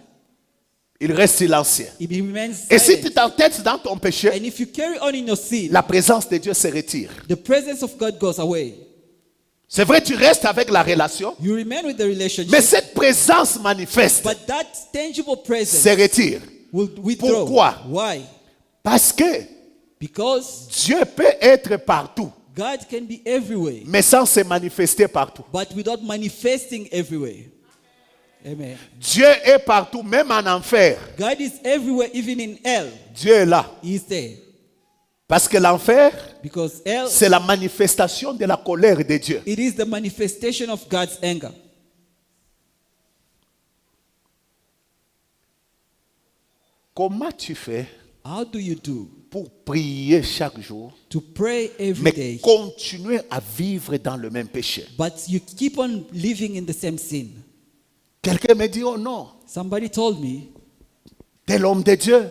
Il reste silencieux. He remains Et si tu silent. t'entêtes dans ton péché, And if you carry on in your sin, la présence de Dieu se retire. the presence of God goes away. C'est vrai, tu restes avec la relation, You remain with the relationship, mais cette présence manifeste but that tangible presence se retire. will withdraw. Pourquoi? Why? Parce que Because Dieu peut être partout, God can be everywhere, mais sans se manifester partout. but without manifesting everywhere. Amen. Dieu est partout, même en enfer. God is everywhere, even in hell. Dieu est là. He is there. Parce que l'enfer, Because hell, c'est la manifestation de la colère de Dieu. it is the manifestation of God's anger. Comment tu fais How do you do pour prier chaque jour, to pray every mais day, continuer à vivre dans le même péché? but you keep on living in the same sin? Quelqu'un me dit, oh non, Somebody told me, tel homme de Dieu,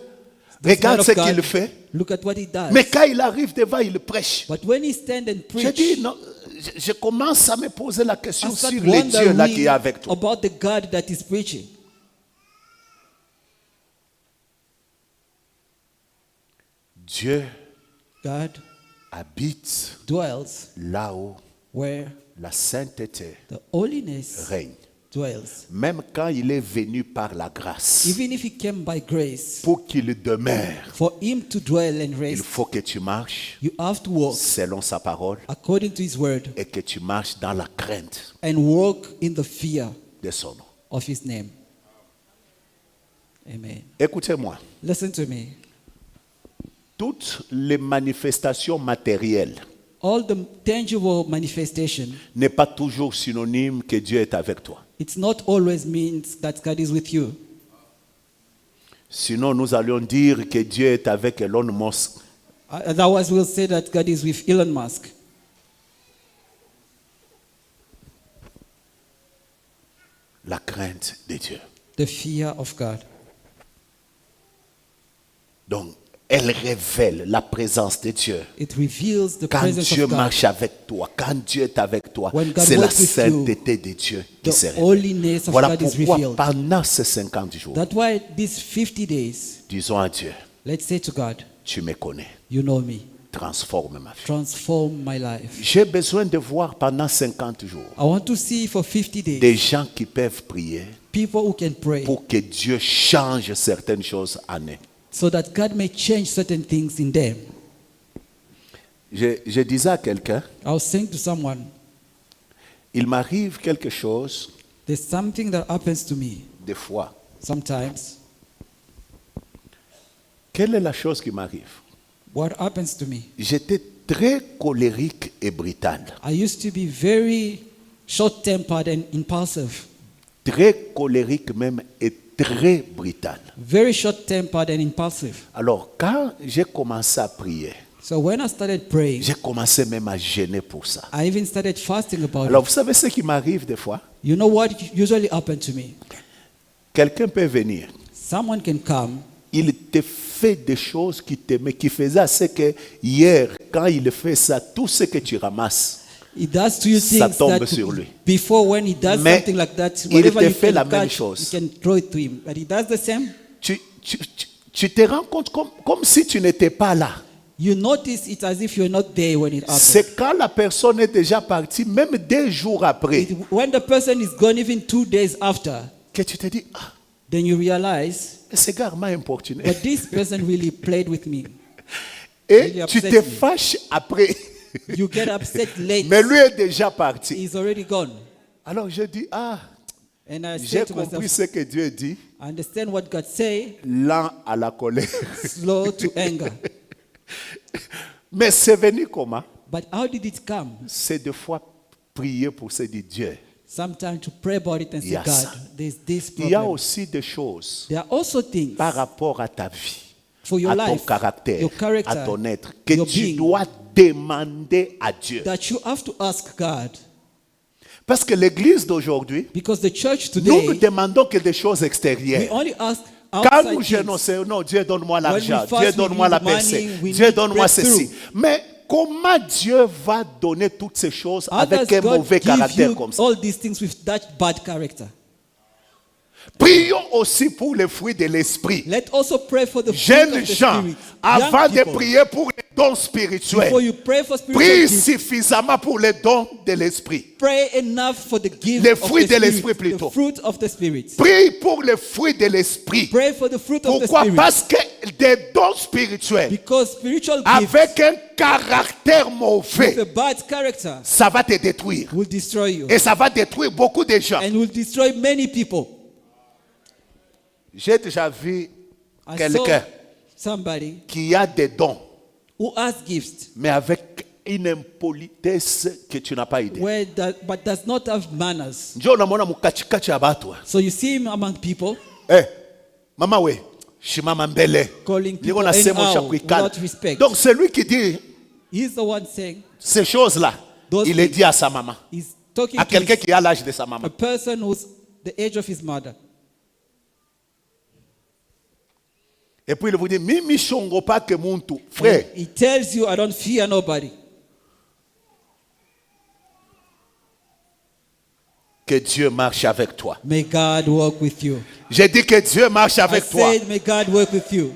this regarde man ce of God, qu'il fait. look at what he does. Mais quand il arrive devant, il prêche. But when he stand and Je preach, dis, non, je commence à me poser la I question start sur les dieux là qui wondering est avec toi. about the God that is preaching. Dieu God habite dwells là où where la sainteté the holiness règne. dwells. Même quand il est venu par la grâce, Even if he came by grace, pour qu'il demeure, for him to dwell and il rest, faut que tu marches you have to walk selon sa parole according to his word et que tu marches dans la crainte and walk in the fear de son nom. of his name. Amen. Écoutez-moi, Listen to me. toutes les manifestations matérielles All the tangible manifestation, n'est pas toujours synonyme que Dieu est avec toi. it's not always means that God is with you. Sinon, nous allions dire que Dieu est avec Elon Musk. Otherwise, we'll say that God is with Elon Musk. La crainte de Dieu. The fear of God. Donc, elle révèle la présence de Dieu. It reveals the Quand presence Dieu of God. marche avec toi, quand Dieu est avec toi, When God c'est la walks with you, sainteté de Dieu qui se The révèle. holiness of Voilà God is pourquoi revealed. pendant ces 50 jours, That's why these 50 days, disons à Dieu, let's say to God, tu me connais. You know me. Transforme ma vie. Transform my life. J'ai besoin de voir pendant 50 jours I want to see for 50 days des gens qui peuvent prier people who can pray pour que Dieu change certaines choses en eux. so that God may change certain things in them. Je disais à quelqu'un, I was saying to someone, il m'arrive quelque chose there's something that happens to me des fois. sometimes. Quelle est la chose qui m'arrive? What happens to me? J'étais très colérique et brutal. I used to be very short-tempered and impulsive. Très colérique même et très brutal. Very short-tempered and impulsive. Alors, quand j'ai commencé à prier, So when I started praying, j'ai commencé même à gêner pour ça. I even started fasting about Alors, it. vous savez ce qui m'arrive des fois? You know what usually happened to me? Quelqu'un peut venir, Someone can come, il te fait des choses qui faisaient ce que hier, quand il fait ça, tout ce que tu ramasses, he does to you ça things tombe that sur lui. before when he does Mais something like that, il whatever te you fait can la même catch, chose. you can throw it to him. But he does the same. Tu te rends compte comme si tu n'étais pas là. You notice it as if you're not there when it happens. C'est quand la personne est déjà partie, même 2 jours après, When the person is gone, even 2 days after, que tu te dis, ah, then you realize, ce gars m'a importuné. but this person really played with me. Et really tu upset te me. fâches après. You get upset late. Mais lui est déjà parti. He's already gone. Alors je dis, ah, And I j'ai said to compris myself, ce que Dieu dit, I understand what God say, lent à la colère. slow to anger. Mais c'est venu comment? But how did it come? C'est de fois prier pour se dire Dieu. Sometimes to pray about it and say, Yes. God, there's this Il y a problem. aussi des choses There are also things par rapport à ta vie, for your à ton life, caractère, your character, à ton être, que your tu being, dois demander à Dieu. that you have to ask God. Parce que l'église d'aujourd'hui, Because the church nous ne today, demandons que des choses we extérieures. only ask Quand outside nous gênons, things. c'est non, Dieu donne-moi When l'argent, we fast, Dieu we donne-moi need la money, percée, we Dieu need donne-moi breakthrough. ceci. Mais comment Dieu va donner toutes ces choses How does avec un God mauvais give caractère you comme ça? all these things with that bad character? Prions aussi pour les fruits de l'esprit. Let also pray for the fruit Jeunes of the gens, Spirit. avant Young de people, prier pour les dons spirituels, before you pray for spiritual prie gifts, suffisamment pour les dons de l'esprit. pray enough for the gift Les of fruits the de l'esprit Spirit, plutôt. the fruit of the Spirit. Prie pour les fruits de l'esprit. Pray for the fruit of the Pourquoi? Spirit. Parce que des dons spirituels Because spiritual gifts avec un caractère with mauvais, a bad character ça va te détruire. will destroy you Et ça va détruire beaucoup de gens. and will destroy many people. J'ai déjà vu I quelqu'un saw somebody qui a des dons, who has gifts mais avec une impolitesse que tu n'as pas idée. but does not have manners. Njoo unamwona mkachikachi ya watu. So you see him among people Mama we, shimama mbele. calling Niko people nasema anyhow cha kuikala. without respect. Donc celui qui dit He's the one saying, ces choses-là, Those il les things. dit à sa maman, he's talking à to quelqu'un qui a l'âge de sa a maman. person who's the age of his mother. Et puis il vous dit, mimi shongo pa ke muntu, frère. He tells you, I don't fear nobody. Que Dieu marche avec toi. May God walk with you. J'ai dit que Dieu marche I avec toi. said, may God work with you.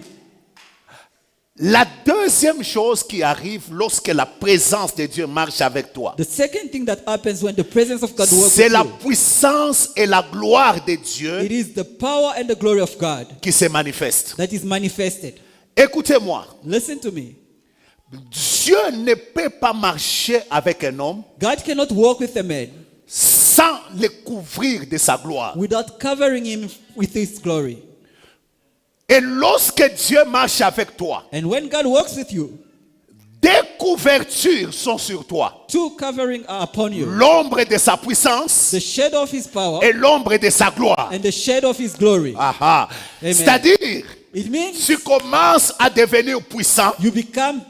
La deuxième chose qui arrive lorsque la présence de Dieu marche avec toi, The second thing that happens when the presence of God works c'est with la you, puissance et la gloire de Dieu it is the power and the glory of God qui se manifestent. that is manifested. Écoutez-moi, Listen to me. Dieu ne peut pas marcher avec un homme God cannot walk with a man sans le couvrir de sa gloire. without covering him with his glory. Et lorsque Dieu marche avec toi, And when God walks with you, des couvertures sont sur toi. two covering are upon you. L'ombre de sa puissance The shadow of his power et l'ombre de sa gloire. and the shadow of his glory. Aha. Amen. C'est-à-dire, It means tu commences à devenir puissant, you become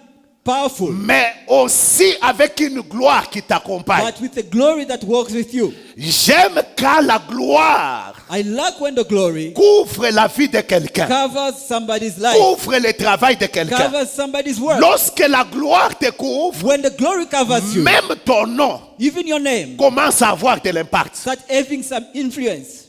powerful, mais aussi avec une gloire qui t'accompagne. but with the glory that walks with you. J'aime quand la gloire I like when the glory couvre la vie de quelqu'un, covers somebody's life, couvre le travail de quelqu'un. covers somebody's work. Lorsque la gloire te couvre, When the glory covers you, même ton nom even your name commence à avoir de l'impact. start having some influence.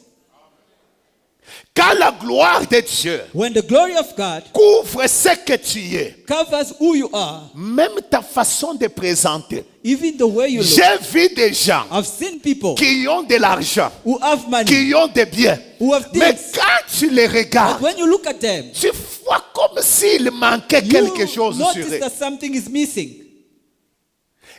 Quand la gloire de Dieu when the glory of God couvre ce que tu es, covers who you are, même ta façon de présenter. even the way you look. J'ai vu des gens I've seen people qui ont de l'argent, who have money, qui ont des biens. who have Mais things, quand tu les but regardes, when you look at them, tu vois comme s'il manquait quelque you chose sur notice eux. that something is missing.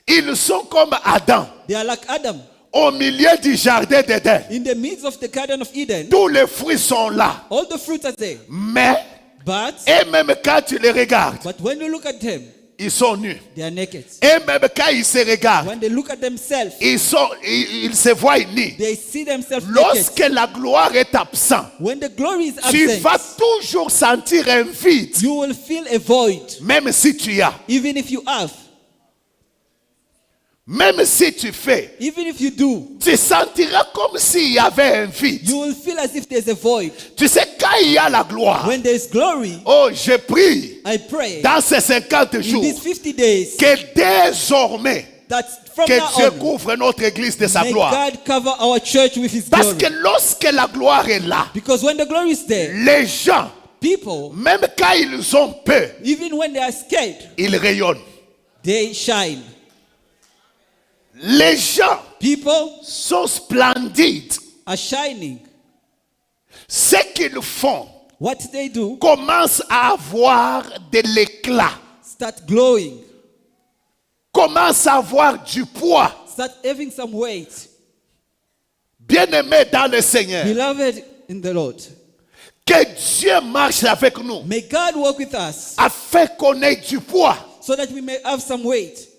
Ils sont comme Adam, They are like Adam. au milieu du jardin d'Éden. In the midst of the Garden of Eden, Tous les fruits sont là. all the fruits are there. Mais, But et même quand tu les regardes, when you look at them, ils sont nus. they are naked. Et même quand ils se regardent, When they look at themselves, ils se voient nus. they see themselves Lorsque naked. la gloire est absente, When the glory is tu vas absent, toujours sentir un vide, you will feel a void, même si tu as, even if you have, même si tu fais, even if you do. tu sentiras comme s'il y avait un vide. You will feel as if there's a void. Tu sais, quand il y a la gloire, When there's glory, oh, je prie I pray dans ces 50 in jours these 50 days que désormais, that from que now Dieu on, couvre notre église de sa may gloire. God cover our church with His Parce glory. que lorsque la gloire est là, Because when the glory is there, les gens, people, même quand ils ont peur, even when they are scared, ils rayonnent. they shine. Les gens People sont splendides. are shining. Ce qu'ils font What they do, commence à avoir de l'éclat, start glowing, commence à avoir du poids. start having some weight. Bien-aimés dans le Seigneur, Beloved in the Lord, que Dieu marche avec nous may God walk with us afin qu'on ait du poids. so that we may have some weight.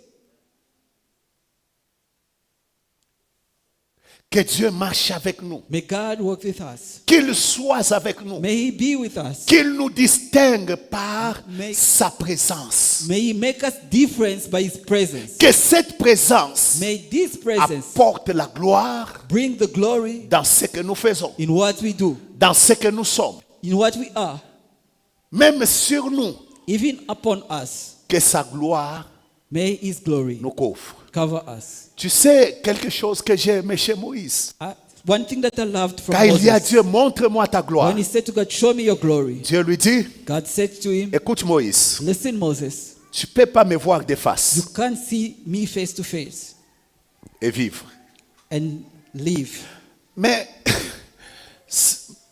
Que Dieu marche avec nous, May God walk with us. qu'il soit avec nous, May He be with us. qu'il nous distingue par May- sa présence. May He make us different by His presence. Que cette présence May this presence apporte la gloire bring the glory dans ce que nous faisons, in what we do, dans ce que nous sommes, in what we are, même sur nous, even upon us. que sa gloire May His glory nous couvre. cover us. Tu sais quelque chose que j'ai aimé chez Moïse? One thing that I loved from Quand il dit à Moses, Dieu, montre-moi ta gloire. when he said to God, show me your glory, Dieu lui dit, God said to him, écoute Moïse, listen Moses, tu ne peux pas me voir de you face can't see me face to face et vivre. and live. Mais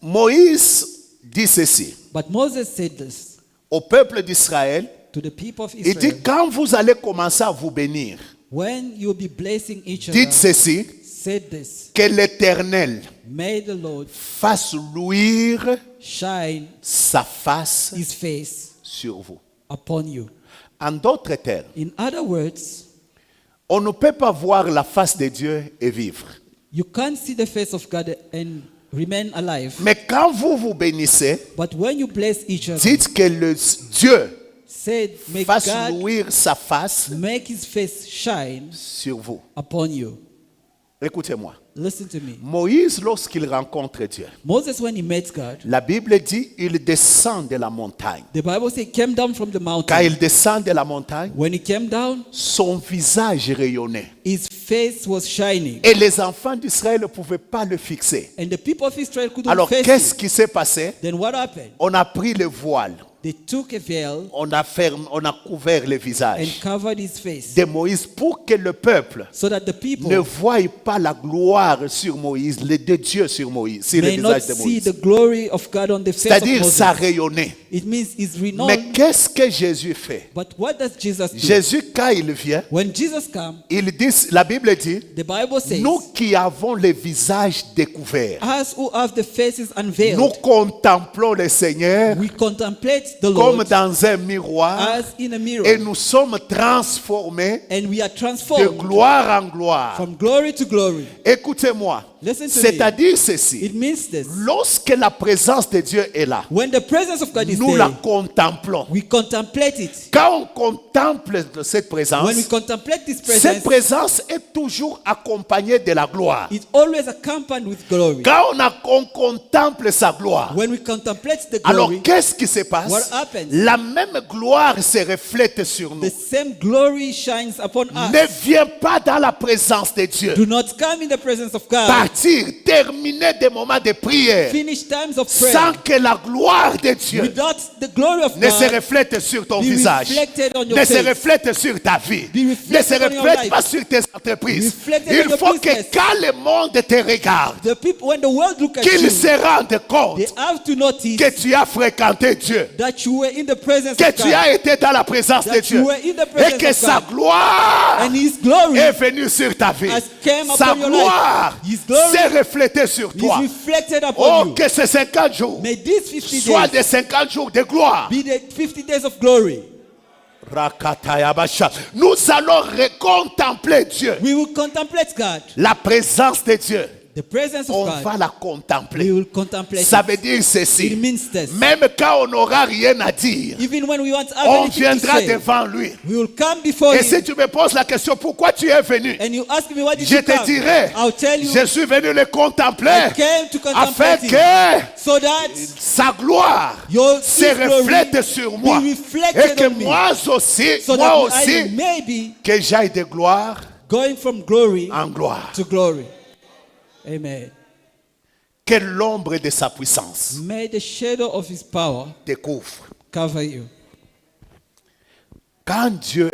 Moïse dit ceci But Moses said this au peuple d'Israël. to the people of Il dit, Israel, quand vous allez commencer à vous bénir, when you'll be blessing each dites other, ceci, said this, que l'Éternel may the Lord fasse luire shine sa face His face sur vous. upon you. En d'autres termes, In other words, on ne peut pas voir la face de Dieu et vivre. you can't see the face of God and remain alive. Mais quand vous vous bénissez, But when you bless each other, dites que le Dieu said, may fasse God luire sa face make His face shine sur vous. upon you. Écoutez-moi. Listen to me. Moïse, lorsqu'il rencontre Dieu, Moses, when he met God, la Bible dit il descend de la montagne. the Bible says he came down from the Quand mountain. il descend de la montagne, When he came down, son visage rayonnait. his face was shining. Et les enfants d'Israël ne pouvaient pas le fixer. And the people of Israel couldn't Alors, face qu'est-ce him. qui s'est passé? Then what happened? On a pris le voile, They took a veil on a couvert le and visage covered his face de Moïse pour que le peuple so that the people ne voie pas la gloire sur Moïse, le de Dieu sur Moïse, sur le may not visage de see Moïse. the glory of God on the face of C'est-à-dire, Moses. ça rayonnait. It means he's Mais renowned. qu'est-ce que Jésus fait? But what does Jesus do? Jésus, quand il vient, When Jesus comes, il dit, la Bible dit, the Bible says, nous qui avons les visages découverts, us who have the faces unveiled, nous contemplons le Seigneur we contemplate the comme Lord dans un miroir as in a mirror, et nous sommes transformés and we are de transformed gloire en gloire. from glory to glory. Écoutez-moi, Listen to c'est-à-dire ceci, It means this. lorsque la présence de Dieu est là, When the presence of God is nous la there, contemplons. we contemplate it. Quand on contemple cette présence, When we contemplate this cette presence, présence est toujours accompagnée de la gloire. it's always accompanied with glory. Quand on contemple sa gloire, When we contemplate the alors glory, qu'est-ce qui se passe? what happens? La même gloire se reflète sur nous. the same glory shines upon us. Ne viens pas dans la présence de Dieu Do not come in the presence of God par C'est-à-dire terminer des moments de prière Finish times of prayer sans que la gloire de Dieu without the glory of ne se God reflète sur ton be visage, reflected on your ne se face. reflète sur ta vie, Be ne se reflected on your reflète life. pas sur tes entreprises. Reflected on Il your faut business. que quand le monde te regarde, The people, when the world look at qu'ils you, se rendent compte they have to notice que tu as fréquenté Dieu, that you were in the presence que of tu God, as été dans la présence de that Dieu you were in the et presence que of sa God, gloire and His glory est venue sur ta vie. has came Sa upon your gloire life. His glory s'est reflétée sur is toi. reflected upon Oh, you. que ces 50 jours May these 50 soient days des 50 jours de gloire. be the 50 days of glory. Rakatayabasha. Nous allons contempler Dieu. We will contemplate God, La présence de Dieu, the presence of on God. va la We contempler. will contemplate Ça it. veut dire It ceci. means this. Même quand on n'aura rien à dire, Even when we want to have on anything to viendra say, devant lui. we will come before Et si Him. tu me poses la question, pourquoi tu es venu? And you ask me, why did Je you te come? dirai, I'll tell you, je suis venu le contempler I came to afin contemplate Him, que so that sa gloire your se His glory reflète sur moi. be Et reflected que on me, moi aussi, so moi that I aussi, may be que j'aille de gloire going from glory en gloire. to glory. Amen. Que l'ombre de sa puissance May the shadow of His power te couvre. cover you. Quand Dieu,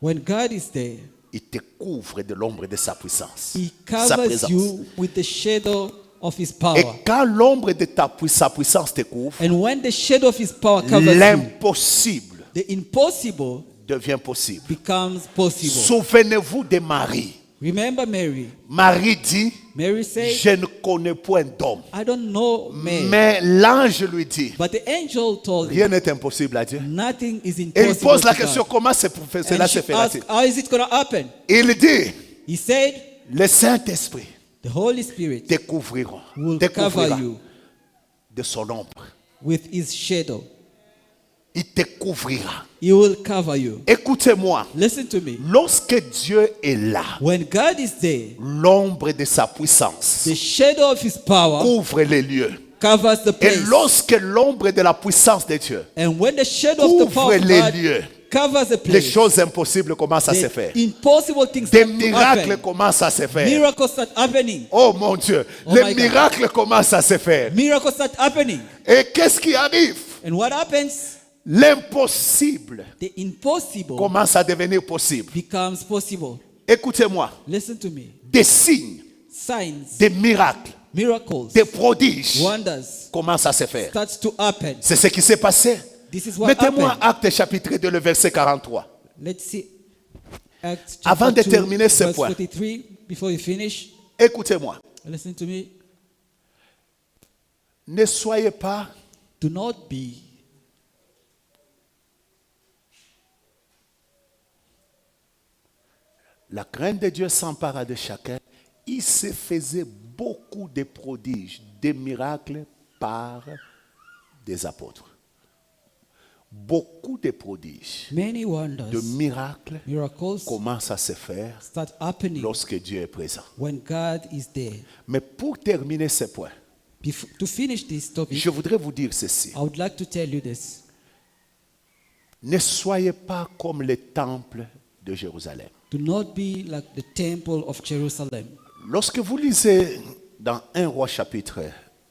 When God is there, il te couvre de l'ombre de sa puissance. He Sa covers présence. you with the shadow of His Et power. quand l'ombre de sa puissance te couvre, And when the shadow of His power covers you, l'impossible the impossible devient possible. becomes possible. Souvenez-vous de Marie. Remember Mary. Marie dit, Mary said, je ne connais point d'homme. I don't know man. Mais l'ange lui dit, But the angel told him, rien n'est impossible à Dieu. nothing is Et il impossible pose la to question, God. comment cela And se she fera? asked, how is it going to happen? Il dit, He said, le Saint-Esprit the Holy Spirit te couvrira will cover you de son ombre. with His shadow. Il te couvrira. He will cover you. Écoutez-moi, Listen to me. lorsque Dieu est là, When God is there, l'ombre de sa puissance the shadow of His power couvre les lieux. covers the Et place. lorsque l'ombre de la puissance de Dieu And when the shadow of the power couvre of les God lieux, covers the les place, choses impossibles commencent à se faire. the impossible things Des start to miracles happen. commencent à se faire. Miracles start happening. Oh mon Dieu, Oh les my God. miracles commencent à se faire. Miracles start happening. Et qu'est-ce qui arrive? And what happens? L'impossible The impossible commence à devenir possible. becomes possible. Écoutez-moi, Listen to me. des signes, Signs, des miracles, miracles, des prodiges wonders commencent à se faire. starts to happen. C'est ce qui s'est passé. This is what Mettez-moi happened. Actes chapitre 2, le verset 43. Let's see. Acts Avant chapter de 2, terminer ce verse point. 43, before you finish, Écoutez-moi, listen to me. ne soyez pas Do not be la crainte de Dieu s'empara de chacun. Il se faisait beaucoup de prodiges, des miracles par des apôtres. Beaucoup de prodiges, many wonders, de miracles miracles commencent à se faire start happening lorsque Dieu est présent. when God is there. Mais pour terminer ce point, To finish this topic, je voudrais vous dire ceci. I would like to tell you this. Ne soyez pas comme le temple de Jérusalem. Do not be like the temple of Jerusalem. Lorsque vous lisez dans 1 Roi chapitre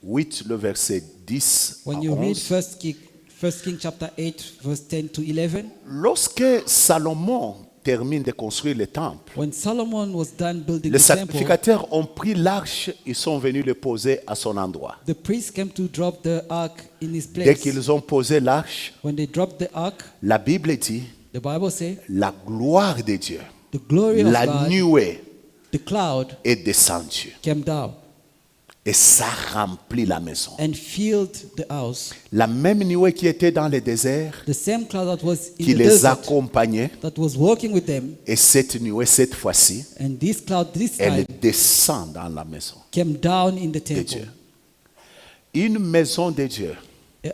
8, le verset 10 à When you read 11, 1 King chapter 8, verse 10 to 11, lorsque Salomon termine de construire le temple, when Solomon was done building les the temple, sacrificateurs ont pris l'arche, ils sont venus le poser à son endroit. the priests came to drop the ark in his Dès place. qu'ils ont posé l'arche, When they dropped the ark, la Bible dit, the Bible says, la gloire de Dieu, the glory of la God, nuée the cloud est descendue. came down Et ça remplit la maison. and filled the house. La même nuée qui était dans le désert, The same cloud that was in qui the les desert, accompagnait, that was walking with them, et cette nuée, cette fois-ci, and this cloud this elle time descend dans la maison came down in the de temple. Dieu. Une maison de Dieu,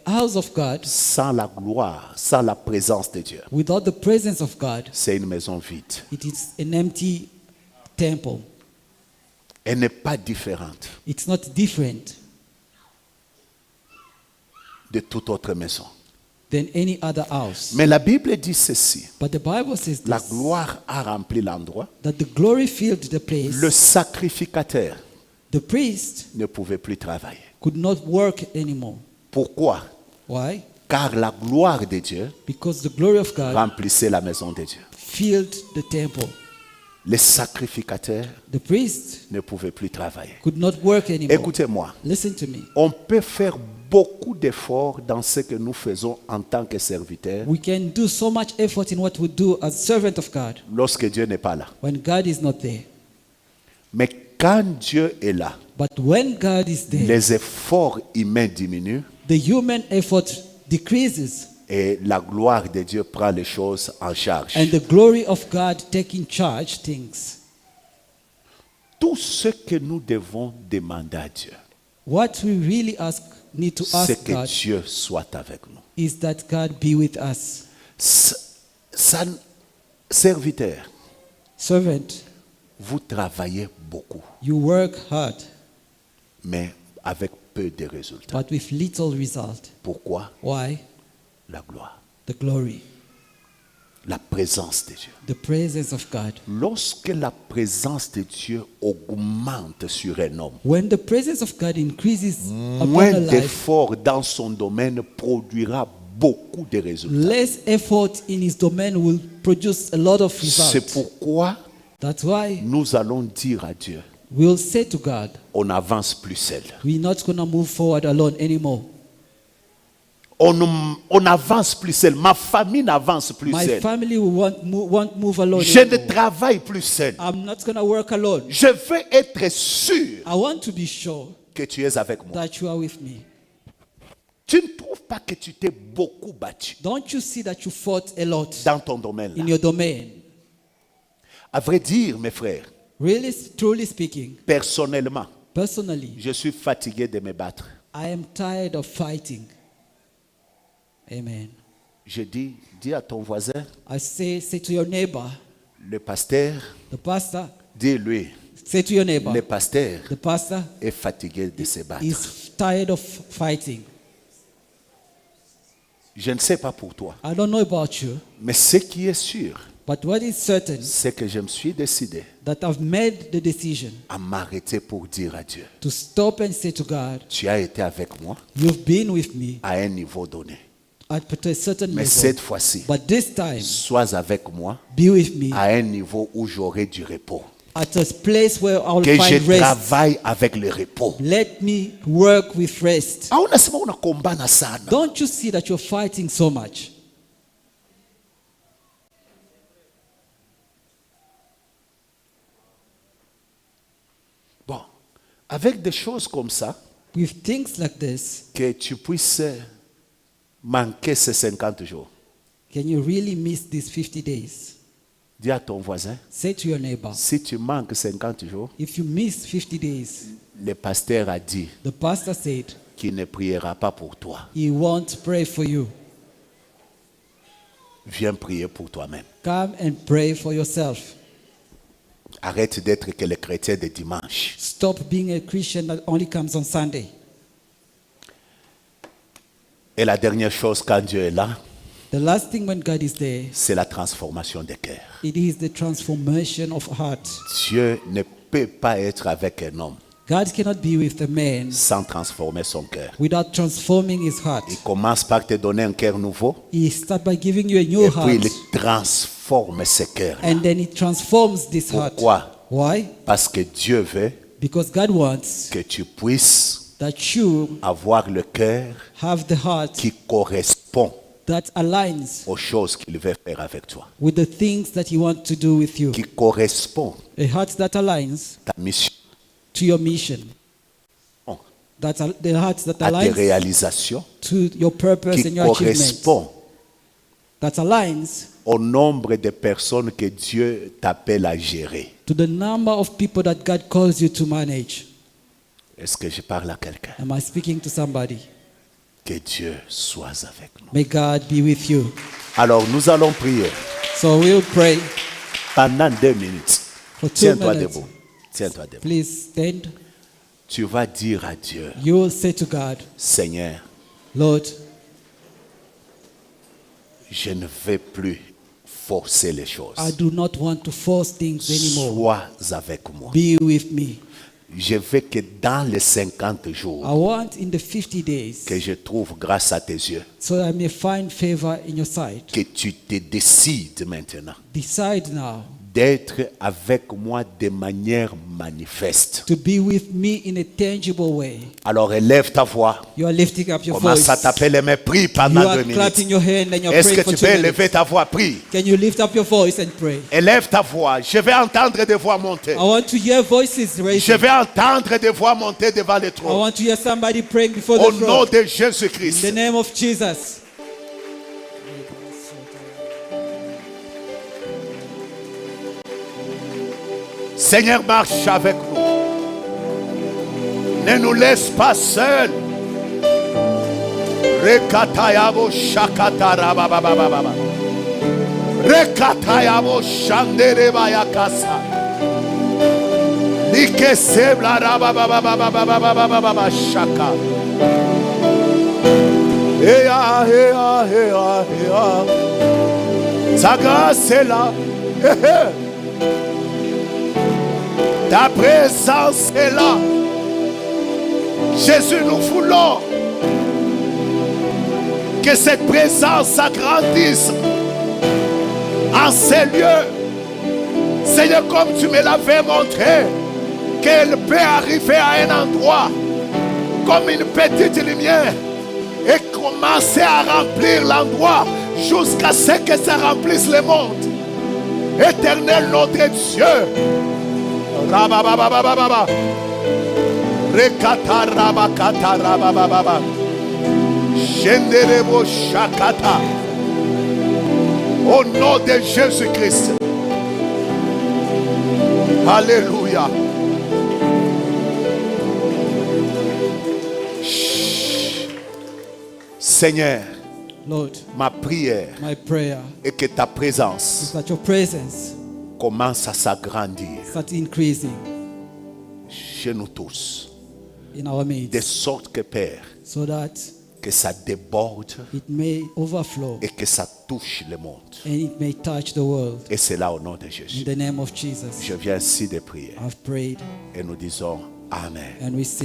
A house of God sans la gloire, sans la présence de Dieu, without the presence of God, c'est une maison vide. it is an empty temple. Elle n'est pas différente It's not different de toute autre maison. than any other house. Mais la Bible dit ceci. But the Bible says La gloire this, a rempli l'endroit. that the glory filled the place. Le sacrificateur, The The priest ne pouvait plus travailler. could not work anymore. Pourquoi? Why? Car la gloire de Dieu Because the glory of God remplissait la maison de Dieu. filled the temple. Les sacrificateurs The priest ne pouvaient plus travailler. could not work anymore. Écoutez-moi, Listen to me. on peut faire beaucoup d'efforts dans ce que nous faisons en tant que serviteurs We can do so much effort in what we do as servant of God lorsque Dieu n'est pas là. when God is not there. Mais quand Dieu est là, But when God is there, les efforts humains diminuent the human effort decreases et la gloire de Dieu prend les choses en charge. and the glory of God taking charge things. Tout ce que nous devons demander à Dieu, What we really need to c'est ask que God Dieu soit avec nous. is that God be with us. Serviteur, Servant, vous travaillez beaucoup, you work hard, mais avec peu de résultats. but with little result. Pourquoi? Why? La gloire, The glory, la présence de Dieu. the presence of God. Lorsque la présence de Dieu augmente sur un homme, When the presence of God increases upon moins a life, d'efforts dans son domaine produira beaucoup de résultats. less effort in his domain will produce a lot of C'est results. pourquoi That's why nous allons dire à Dieu, we'll say to God, on n'avance plus seul. we're not going to move forward alone anymore. On n'avance plus seul. Ma famille n'avance plus My seule. family won't move alone Je ne anymore. travaille plus seul. I'm not going to work alone. Je veux être sûr I want to be sure que tu es avec moi. that you are with me. Tu ne trouves pas que tu t'es beaucoup battu Don't you see that you fought a lot dans ton domaine là? in your domain? À vrai dire, mes frères, Really, truly speaking, personnellement, personally, je suis fatigué de me battre. I am tired of fighting. Amen. Je dis à ton voisin, I say to your neighbor, le pasteur, the pastor, dis-lui, say to your neighbor, le pasteur the pastor est fatigué de se battre. is tired of fighting. Je ne sais pas pour toi, I don't know about you, mais ce qui est sûr, but what is certain c'est que je me suis décidé that I've made the decision à m'arrêter pour dire à Dieu, to stop and say to God, tu as été avec moi you've been with me à un niveau donné. at a certain Mais level, cette fois-ci, but this time, sois avec moi be with me à un niveau où j'aurai du repos. at a place where I'll Que je find rest. travaille avec le repos. Let me work with rest. Ah, unasema unakombana sana. Don't you see that you're fighting so much? Bon, avec des choses comme ça, With things like this, que tu puisses manquer ces 50 jours. can you really miss these 50 days? Dis à ton voisin, Say to your neighbor, si tu manques 50 jours, if you miss 50 days, le pasteur a dit the pastor said qu'il ne priera pas pour toi. he won't pray for you. Viens prier pour toi-même. Come and pray for yourself. Arrête d'être que le chrétien de dimanche. Stop being a Christian that only comes on Sunday. Et la dernière chose quand Dieu est là, The last thing when God is there, c'est la transformation des cœurs. it is the transformation of heart. Dieu ne peut pas être avec un homme God cannot be with a man sans transformer son cœur. without transforming his heart. Il commence par te donner un cœur nouveau He starts by giving you a new et puis heart, il transforme ce cœur. and then he transforms this heart. Pourquoi? Why? Parce que Dieu veut Because God wants que tu puisses that you avoir le cœur have the heart qui correspond that aligns aux choses qu'il veut faire avec toi, with the things that he wants to do with you. qui correspond A heart that aligns à ta mission, to your mission. The heart that à tes aligns réalisations, to your purpose qui and your achievements. correspond That aligns au nombre de personnes que Dieu t'appelle à gérer. to the number of people that God calls you to manage. Est-ce que je parle à quelqu'un? Am I speaking to somebody? Que Dieu soit avec nous. May God be with you. Alors nous allons prier So we'll pray pendant 2 minutes. for 2 Tiens-toi minutes. debout. Tiens-toi debout. Please stand. Tu vas dire à Dieu, You will say to God, Seigneur, Lord, je ne vais plus forcer les choses. I do not want to force things anymore. Sois avec moi. Be with me. Je veux que dans les 50 I jours, want in the 50 days, que je trouve grâce à tes yeux, so I may find favor in your sight. que tu te décides maintenant Decide now d'être avec moi de manière manifeste. to be with me in a tangible way. Alors élève ta voix. You are lifting up your Commence voice. à taper les mains, prie You pendant are 2 minutes. clapping your hand and you're Est-ce praying que for tu 2 peux minutes. élever ta voix? Prie. Can you lift up your voice and pray? Élève ta voix. Je vais entendre des voix monter. I want to hear voices Je raising. vais entendre des voix monter devant le I trône. want to hear somebody praying before Au the nom throne. de In the Jésus-Christ. name of Jesus. Seigneur, marche avec nous. Ne nous laisse pas seuls. Rekatayabo shakatara baba baba baba. Rekatayabo shandere bayakasa. Likesebla raba baba baba baba baba baba shaka. Ea ea ea ea. Ta grâce est là. Ta présence est là. Jésus, nous voulons que cette présence s'agrandisse en ces lieux. Seigneur, comme tu me l'avais montré, qu'elle peut arriver à un endroit comme une petite lumière et commencer à remplir l'endroit jusqu'à ce que ça remplisse le monde. Éternel notre Dieu, Rabababababa. Rekata rabakata rabababa. Shenderebo shakata. Au nom de Jésus-Christ. Alléluia. Seigneur, Lord, ma prière my prayer est que ta is présence that your presence commence à s'agrandir start increasing chez nous tous. in our De midst, sorte que, Père, so that que ça déborde it may overflow et que ça touche le monde. and it may touch the world. Et c'est là au nom de In Jésus. the name of Jesus, Je viens ainsi de prier I've prayed et nous disons Amen. and we say